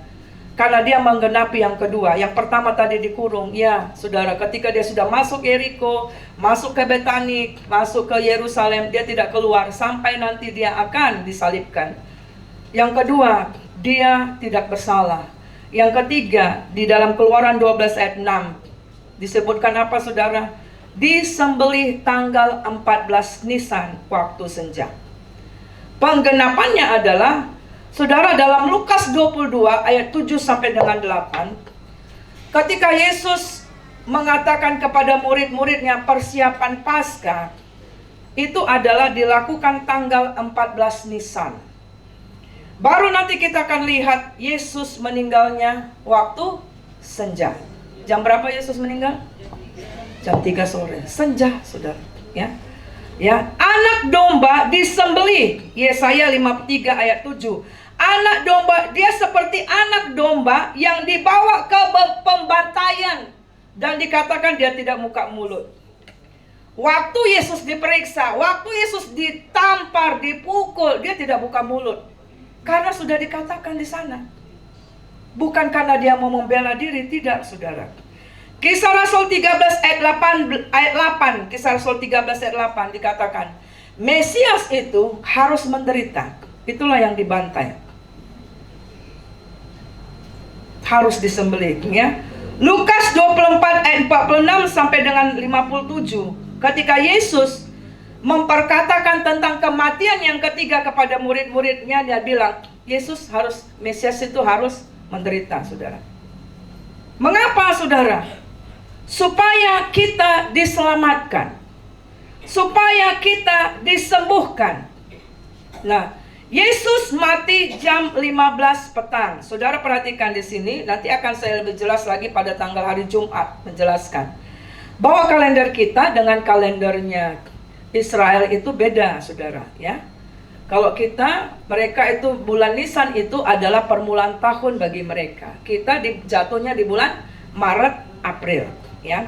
Karena dia menggenapi yang kedua. Yang pertama tadi dikurung. Ya saudara, ketika dia sudah masuk Yeriko, masuk ke Betani, masuk ke Yerusalem, dia tidak keluar sampai nanti dia akan disalibkan. Yang kedua, dia tidak bersalah. Yang ketiga, di dalam Keluaran 12 ayat 6 disebutkan apa saudara? Disembelih tanggal 14 Nisan waktu senja. Penggenapannya adalah saudara, dalam Lukas 22 ayat 7 sampai dengan 8, ketika Yesus mengatakan kepada murid-muridnya persiapan Paskah, itu adalah dilakukan tanggal 14 Nisan. Baru nanti kita akan lihat Yesus meninggalnya waktu senja. Jam berapa Yesus meninggal? Jam 3 sore. Senja, saudara. Ya, anak domba disembelih. Yesaya 53 ayat 7. Anak domba, dia seperti anak domba yang dibawa ke pembantaian dan dikatakan dia tidak buka mulut. Waktu Yesus diperiksa, waktu Yesus ditampar, dipukul, dia tidak buka mulut. Karena sudah dikatakan di sana. Bukan karena dia mau membela diri, tidak saudara. Kisah Rasul 13 ayat 8, Kisah Rasul 13 ayat 8 dikatakan, Mesias itu harus menderita. Itulah yang dibantai. Harus disembelih, ya. Lukas 24 ayat 46 sampai dengan 57. Ketika Yesus memperkatakan tentang kematian yang ketiga kepada murid-muridnya, dia bilang, Mesias itu harus menderita, saudara. Mengapa, saudara? Supaya kita diselamatkan. Supaya kita disembuhkan. Nah, Yesus mati jam 15 petang. Saudara perhatikan di sini, nanti akan saya lebih jelas lagi pada tanggal hari Jumat menjelaskan bahwa kalender kita dengan kalendernya Israel itu beda, saudara, ya. Kalau mereka itu bulan Nisan itu adalah permulaan tahun bagi mereka. Kita jatuhnya di bulan Maret, April, ya.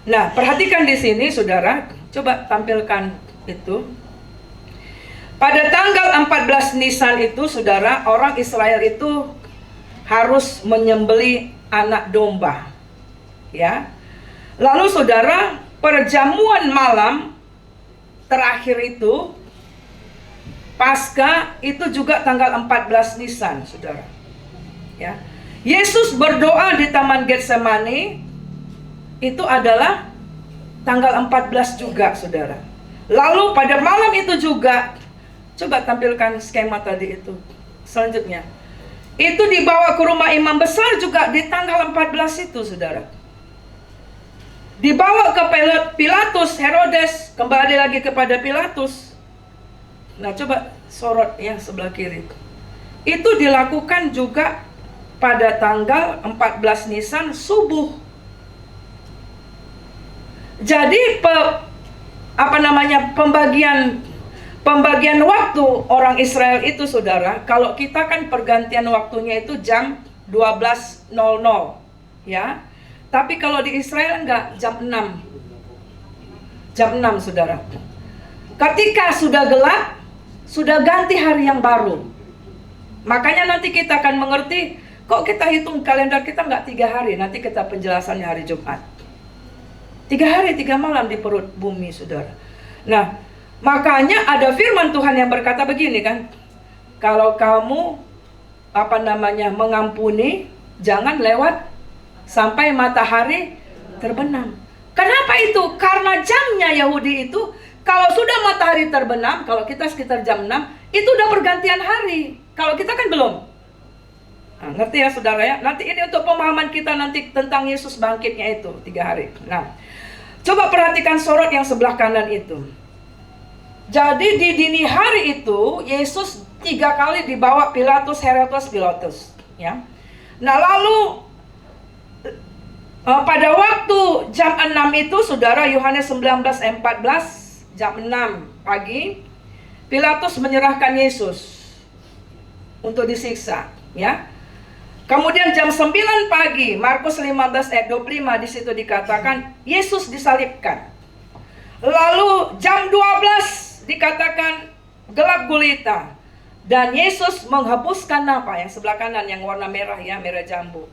Nah, perhatikan di sini, saudara, coba tampilkan itu. Pada tanggal 14 Nisan itu, saudara, orang Israel itu harus menyembelih anak domba. Ya. Lalu saudara, perjamuan malam terakhir itu, Paskah itu juga tanggal 14 Nisan, saudara. Ya. Yesus berdoa di Taman Getsemani, itu adalah tanggal 14 juga, saudara. Lalu pada malam itu juga, coba tampilkan skema tadi itu. Selanjutnya, itu dibawa ke rumah imam besar juga di tanggal 14 itu, saudara. dibawa ke Pilatus, Herodes, kembali lagi kepada Pilatus. Nah, coba sorot yang sebelah kiri. Itu dilakukan juga pada tanggal 14 Nisan subuh. Jadi pembagian waktu orang Israel itu, saudara, kalau kita kan pergantian waktunya itu jam 12.00, ya. Tapi kalau di Israel enggak, jam 6. Jam 6, saudara. Ketika sudah gelap, sudah ganti hari yang baru. Makanya nanti kita akan mengerti, kok kita hitung kalender kita enggak 3 hari, nanti kita penjelasannya hari Jumat. 3 hari 3 malam di perut bumi, saudara. Nah, makanya ada firman Tuhan yang berkata begini kan, kalau kamu mengampuni, jangan lewat sampai matahari terbenam. Kenapa itu? Karena jamnya Yahudi itu, kalau sudah matahari terbenam, kalau kita sekitar jam 6, itu udah pergantian hari. Kalau kita kan belum. Nah, ngerti ya saudara ya? Nanti ini untuk pemahaman kita nanti tentang Yesus bangkitnya itu 3 hari. Nah, coba perhatikan sorot yang sebelah kanan itu. Jadi di dini hari itu Yesus 3 kali dibawa Pilatus, Pilatus, ya. Nah, lalu pada waktu jam 6 itu, saudara, Yohanes 19:14, jam 6 pagi, Pilatus menyerahkan Yesus untuk disiksa, ya. Kemudian jam 9 pagi, Markus 15:25, di situ dikatakan Yesus disalibkan. Lalu jam 12 dikatakan gelap gulita dan Yesus menghapuskan apa yang sebelah kanan yang warna merah, ya, merah jambu.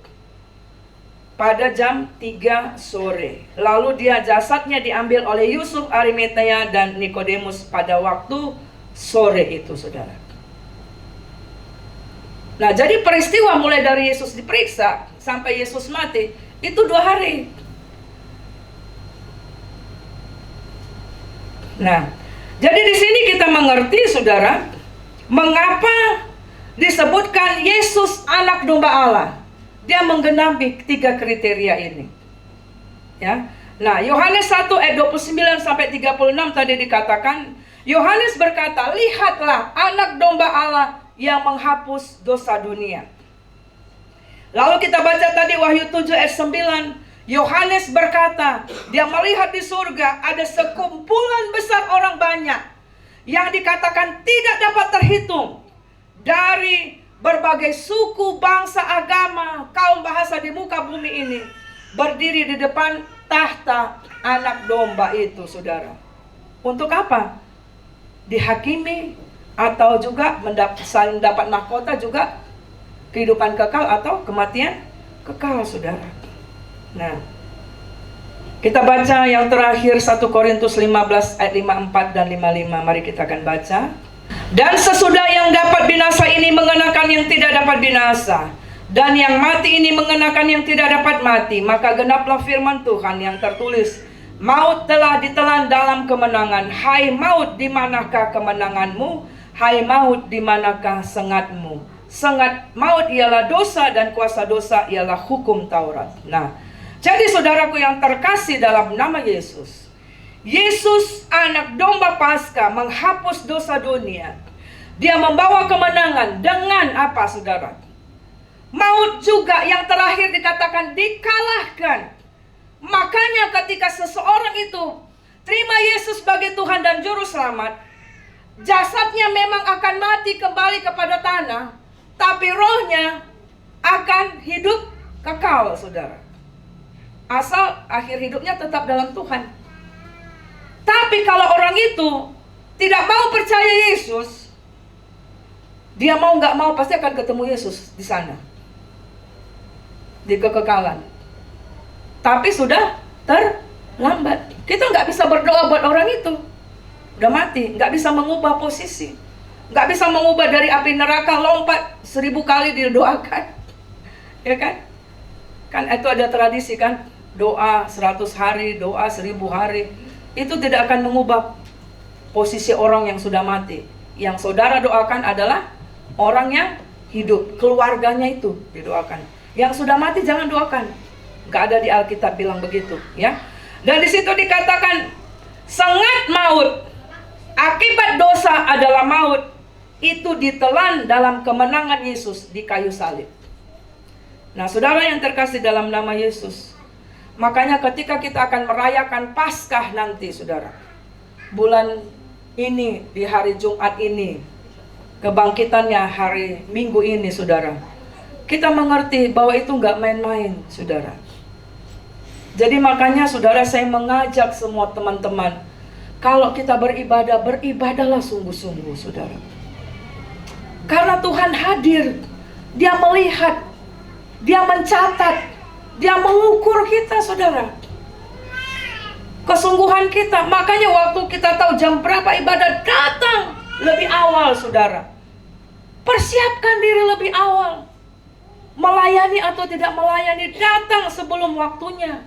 Pada jam 3 sore. Lalu jasadnya diambil oleh Yusuf Arimatea dan Nikodemus pada waktu sore itu, saudara. Nah, jadi peristiwa mulai dari Yesus diperiksa sampai Yesus mati itu 2 hari. Nah, jadi di sini kita mengerti, saudara, mengapa disebutkan Yesus anak domba Allah. Dia menggenapi 3 kriteria ini, ya. Nah, Yohanes 1:29-36 tadi dikatakan, Yohanes berkata, lihatlah anak domba Allah yang menghapus dosa dunia. Lalu kita baca tadi Wahyu 7:9, Yohanes berkata, dia melihat di surga ada sekumpulan besar orang banyak yang dikatakan tidak dapat terhitung, dari berbagai suku, bangsa, agama, kaum bahasa di muka bumi ini, berdiri di depan tahta anak domba itu, saudara. Untuk apa? Dihakimi, atau juga mendapat mahkota, juga kehidupan kekal atau kematian kekal, saudara. Nah, kita baca yang terakhir 1 Korintus 15 ayat 54 dan 55. Mari kita akan baca. Dan sesudah yang dapat binasa ini mengenakan yang tidak dapat binasa, dan yang mati ini mengenakan yang tidak dapat mati, maka genaplah firman Tuhan yang tertulis, maut telah ditelan dalam kemenangan. Hai maut, di manakah kemenanganmu? Hai maut, di manakah sengatmu? Sengat maut ialah dosa, dan kuasa dosa ialah hukum Taurat. Nah, jadi saudaraku yang terkasih dalam nama Yesus, Yesus anak domba Paskah menghapus dosa dunia. Dia membawa kemenangan dengan apa, saudara? Maut juga yang terakhir dikatakan dikalahkan. Makanya ketika seseorang itu terima Yesus sebagai Tuhan dan Juru Selamat, jasadnya memang akan mati kembali kepada tanah, tapi rohnya akan hidup kekal, saudara. Asal akhir hidupnya tetap dalam Tuhan. Tapi kalau orang itu tidak mau percaya Yesus, dia mau nggak mau pasti akan ketemu Yesus di sana, di kekekalan. Tapi sudah terlambat. Kita nggak bisa berdoa buat orang itu, udah mati, nggak bisa mengubah posisi, nggak bisa mengubah dari api neraka lompat 1000 kali didoakan, ya kan? Kan itu ada tradisi kan, doa 100 hari, doa 1000 hari. Itu tidak akan mengubah posisi orang yang sudah mati. Yang saudara doakan adalah orang yang hidup, keluarganya itu didoakan. Yang sudah mati jangan doakan. Gak ada di Alkitab bilang begitu, ya. Dan di situ dikatakan sengat maut, akibat dosa adalah maut, itu ditelan dalam kemenangan Yesus di kayu salib. Nah, saudara yang terkasih dalam nama Yesus, makanya ketika kita akan merayakan Paskah nanti, saudara, bulan ini, di hari Jumat ini, kebangkitannya hari Minggu ini, saudara, kita mengerti bahwa itu nggak main-main, saudara. Jadi makanya, saudara, saya mengajak semua teman-teman, kalau kita beribadah, beribadahlah sungguh-sungguh, saudara. Karena Tuhan hadir, Dia melihat, Dia mencatat, Dia mengukur kita, saudara. Kesungguhan kita. Makanya waktu kita tahu jam berapa ibadah, datang lebih awal, saudara. Persiapkan diri lebih awal. Melayani atau tidak melayani, datang sebelum waktunya.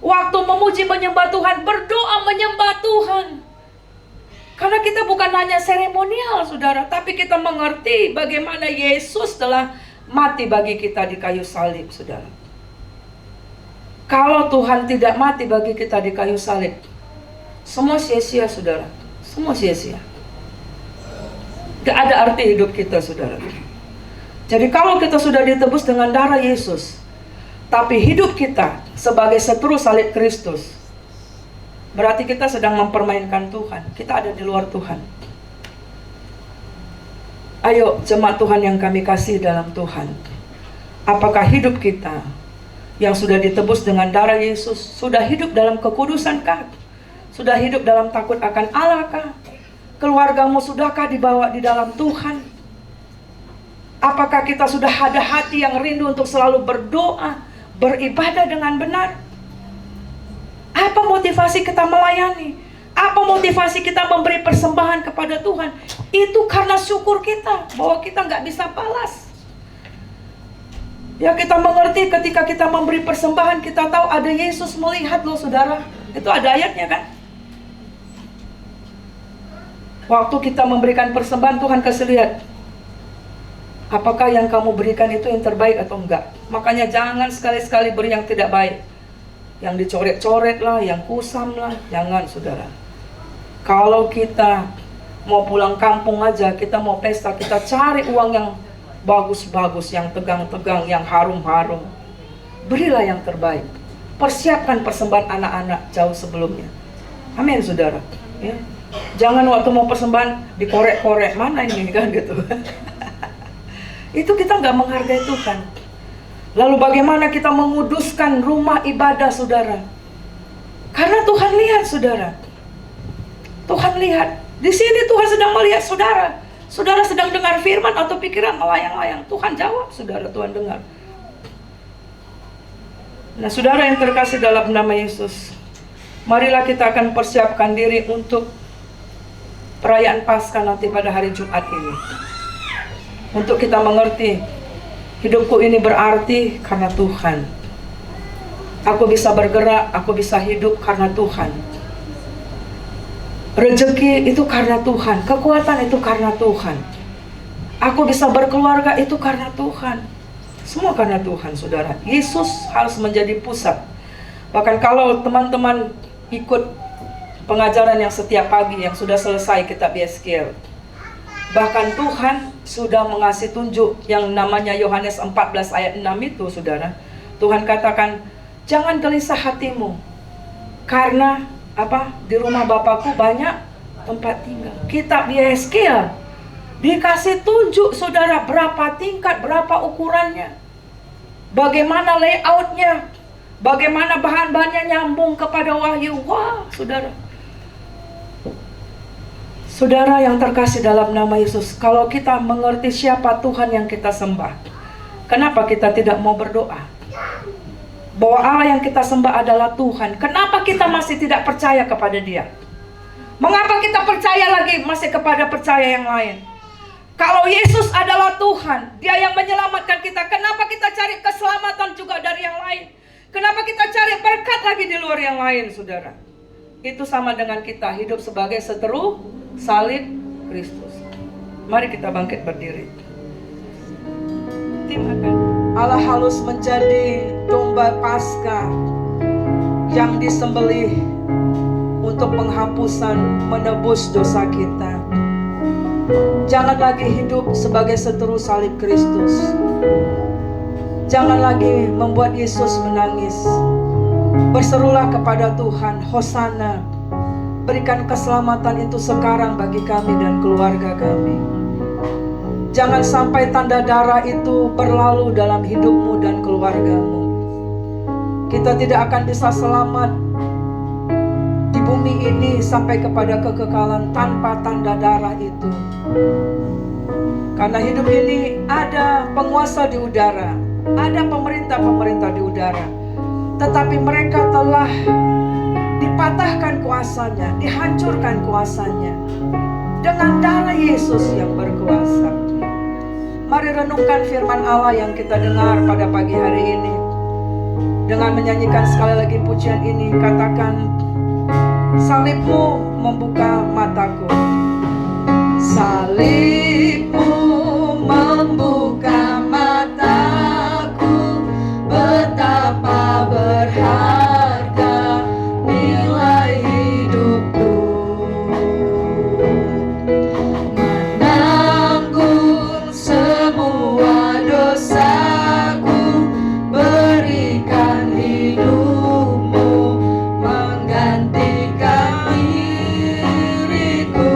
Waktu memuji menyembah Tuhan, berdoa menyembah Tuhan. Karena kita bukan hanya seremonial, saudara, tapi kita mengerti bagaimana Yesus telah mati bagi kita di kayu salib, saudara. Kalau Tuhan tidak mati bagi kita di kayu salib, semua sia-sia, saudara. Semua sia-sia. Tidak ada arti hidup kita, saudara. Jadi kalau kita sudah ditebus dengan darah Yesus, tapi hidup kita sebagai seteru salib Kristus, berarti kita sedang mempermainkan Tuhan. Kita ada di luar Tuhan. Ayo jemaat Tuhan yang kami kasih dalam Tuhan, apakah hidup kita yang sudah ditebus dengan darah Yesus, sudah hidup dalam kekudusan kah? Sudah hidup dalam takut akan Allah kah? Keluargamu sudahkah dibawa di dalam Tuhan? Apakah kita sudah ada hati yang rindu untuk selalu berdoa, beribadah dengan benar? Apa motivasi kita melayani? Apa motivasi kita memberi persembahan kepada Tuhan? Itu karena syukur kita bahwa kita nggak bisa balas. Ya, kita mengerti ketika kita memberi persembahan, kita tahu ada Yesus melihat loh, saudara. Itu ada ayatnya kan? Waktu kita memberikan persembahan, Tuhan kasih lihat, apakah yang kamu berikan itu yang terbaik atau enggak. Makanya jangan sekali-sekali beri yang tidak baik, yang dicoret-coret lah, yang kusam lah. Jangan, saudara. Kalau kita mau pulang kampung aja, kita mau pesta, kita cari uang yang bagus-bagus, yang tegang-tegang, yang harum-harum. Berilah yang terbaik. Persiapkan persembahan anak-anak jauh sebelumnya. Amin, saudara. Ya. Jangan waktu mau persembahan dikorek-korek, mana ini kan gitu. Itu kita nggak menghargai Tuhan. Lalu bagaimana kita menguduskan rumah ibadah, saudara? Karena Tuhan lihat, saudara. Tuhan lihat. Di sini Tuhan sedang melihat saudara. Saudara sedang dengar firman atau pikiran melayang-layang. Tuhan jawab, saudara, Tuhan dengar. Nah, saudara yang terkasih dalam nama Yesus, marilah kita akan persiapkan diri untuk perayaan Paskah nanti pada hari Jumat ini. Untuk kita mengerti, hidupku ini berarti karena Tuhan. Aku bisa bergerak, aku bisa hidup karena Tuhan. Rezeki itu karena Tuhan, kekuatan itu karena Tuhan. Aku bisa berkeluarga itu karena Tuhan. Semua karena Tuhan, saudara. Yesus harus menjadi pusat. Bahkan kalau teman-teman ikut pengajaran yang setiap pagi yang sudah selesai kitab Yeskiel, bahkan Tuhan sudah mengasih tunjuk yang namanya Yohanes 14 ayat 6 itu, saudara. Tuhan katakan, jangan gelisah hatimu, karena apa? Di rumah Bapakku banyak tempat tinggal. Kitab Yeskiel dikasih tunjuk, saudara, berapa tingkat, berapa ukurannya, bagaimana layoutnya, bagaimana bahan-bahannya nyambung kepada wahyu. Wah, saudara. Saudara yang terkasih dalam nama Yesus, kalau kita mengerti siapa Tuhan yang kita sembah, kenapa kita tidak mau berdoa? Bahwa Allah yang kita sembah adalah Tuhan. Kenapa kita masih tidak percaya kepada Dia? Mengapa kita percaya lagi masih kepada percaya yang lain? Kalau Yesus adalah Tuhan, Dia yang menyelamatkan kita, kenapa kita cari keselamatan juga dari yang lain? Kenapa kita cari berkat lagi di luar yang lain, saudara? Itu sama dengan kita hidup sebagai seteru salib Kristus. Mari kita bangkit berdiri. Tim akan Allah halus menjadi domba Paskah yang disembelih untuk penghapusan menebus dosa kita. Jangan lagi hidup sebagai seteru salib Kristus. Jangan lagi membuat Yesus menangis. Berserulah kepada Tuhan, Hosana. Berikan keselamatan itu sekarang bagi kami dan keluarga kami. Jangan sampai tanda darah itu berlalu dalam hidupmu dan keluargamu. Kita tidak akan bisa selamat di bumi ini sampai kepada kekekalan tanpa tanda darah itu. Karena hidup ini ada penguasa di udara, ada pemerintah-pemerintah di udara, tetapi mereka telah dipatahkan kuasanya, dihancurkan kuasanya dengan darah Yesus yang berkuasa. Mari renungkan firman Allah yang kita dengar pada pagi hari ini. Dengan menyanyikan sekali lagi pujian ini, katakan, salibmu membuka mataku. Salibmu membuka mataku, betapa berharga nilai hidupku. Menanggung semua dosaku, berikan hidupmu menggantikan diriku.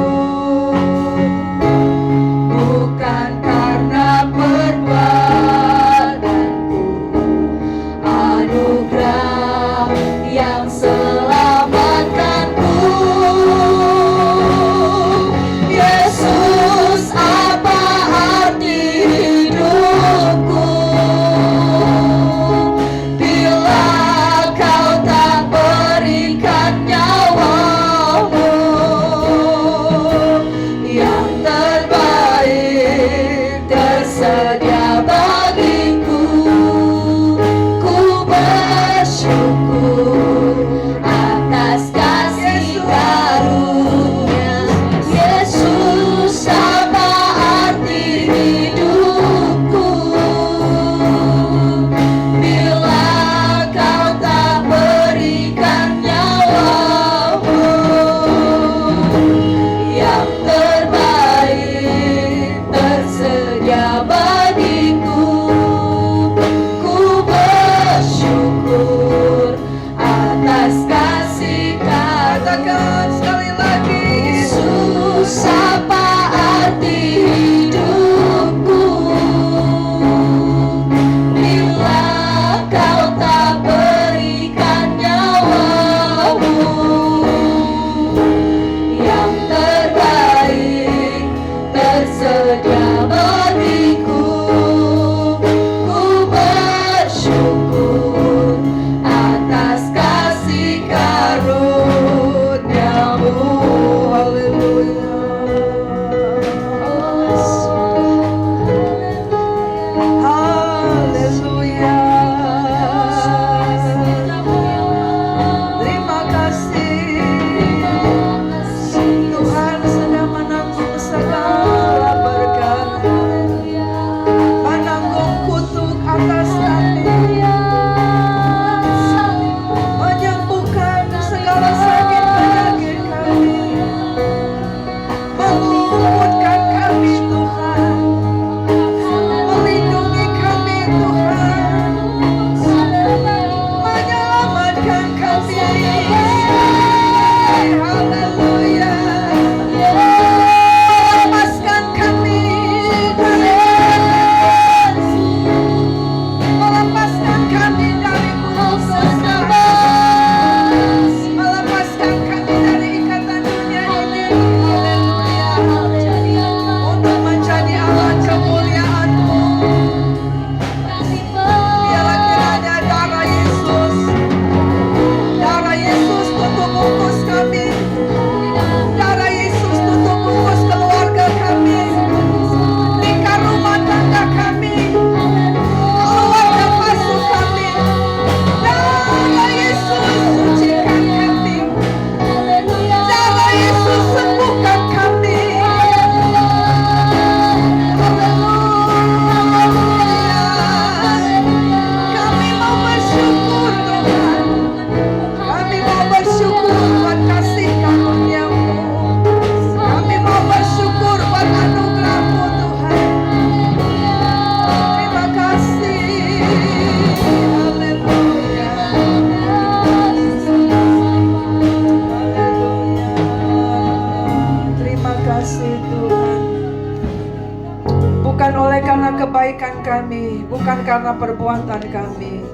karena perbuatan kami,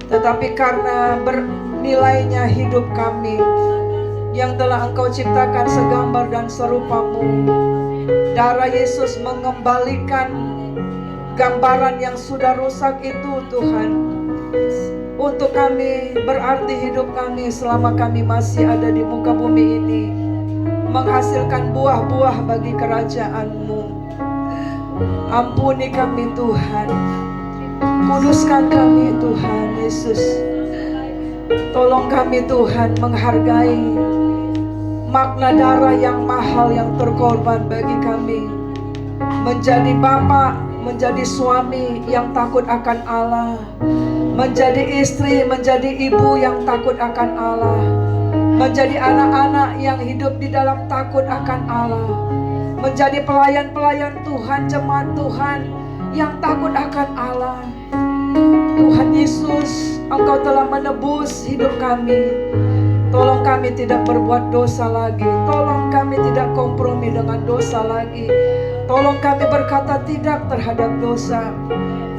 tetapi karena bernilainya hidup kami yang telah Engkau ciptakan segambar dan serupa-Mu. Darah Yesus mengembalikan gambaran yang sudah rusak itu, Tuhan. Untuk kami, berarti hidup kami selama kami masih ada di muka bumi ini menghasilkan buah-buah bagi kerajaan-Mu. Ampuni kami, Tuhan. Kuduskan kami, Tuhan Yesus. Tolong kami, Tuhan, menghargai makna darah yang mahal yang terkorban bagi kami. Menjadi bapa, menjadi suami yang takut akan Allah, menjadi istri, menjadi ibu yang takut akan Allah, menjadi anak-anak yang hidup di dalam takut akan Allah, menjadi pelayan-pelayan Tuhan, jemaat Tuhan yang takut akan Allah. Tuhan Yesus, Engkau telah menebus hidup kami. Tolong kami tidak berbuat dosa lagi. Tolong kami tidak kompromi dengan dosa lagi. Tolong kami berkata tidak terhadap dosa.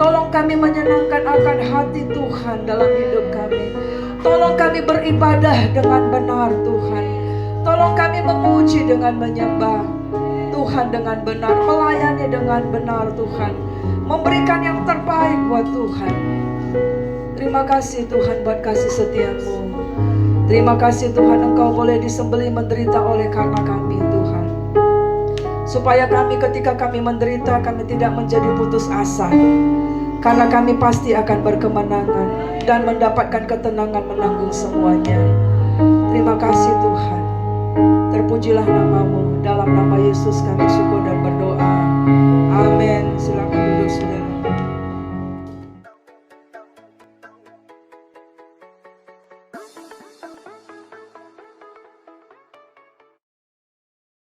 Tolong kami menyenangkan akan hati Tuhan dalam hidup kami. Tolong kami beribadah dengan benar, Tuhan. Tolong kami memuji dengan menyembah Tuhan dengan benar, melayani dengan benar, Tuhan. Memberikan yang terbaik buat Tuhan. Terima kasih Tuhan buat kasih setia-Mu. Terima kasih Tuhan, Engkau boleh disembelih menderita oleh karena kami, Tuhan. Supaya kami ketika kami menderita, kami tidak menjadi putus asa. Karena kami pasti akan berkemenangan dan mendapatkan ketenangan menanggung semuanya. Terima kasih Tuhan. Terpujilah nama-Mu. Dalam nama Yesus kami syukur dan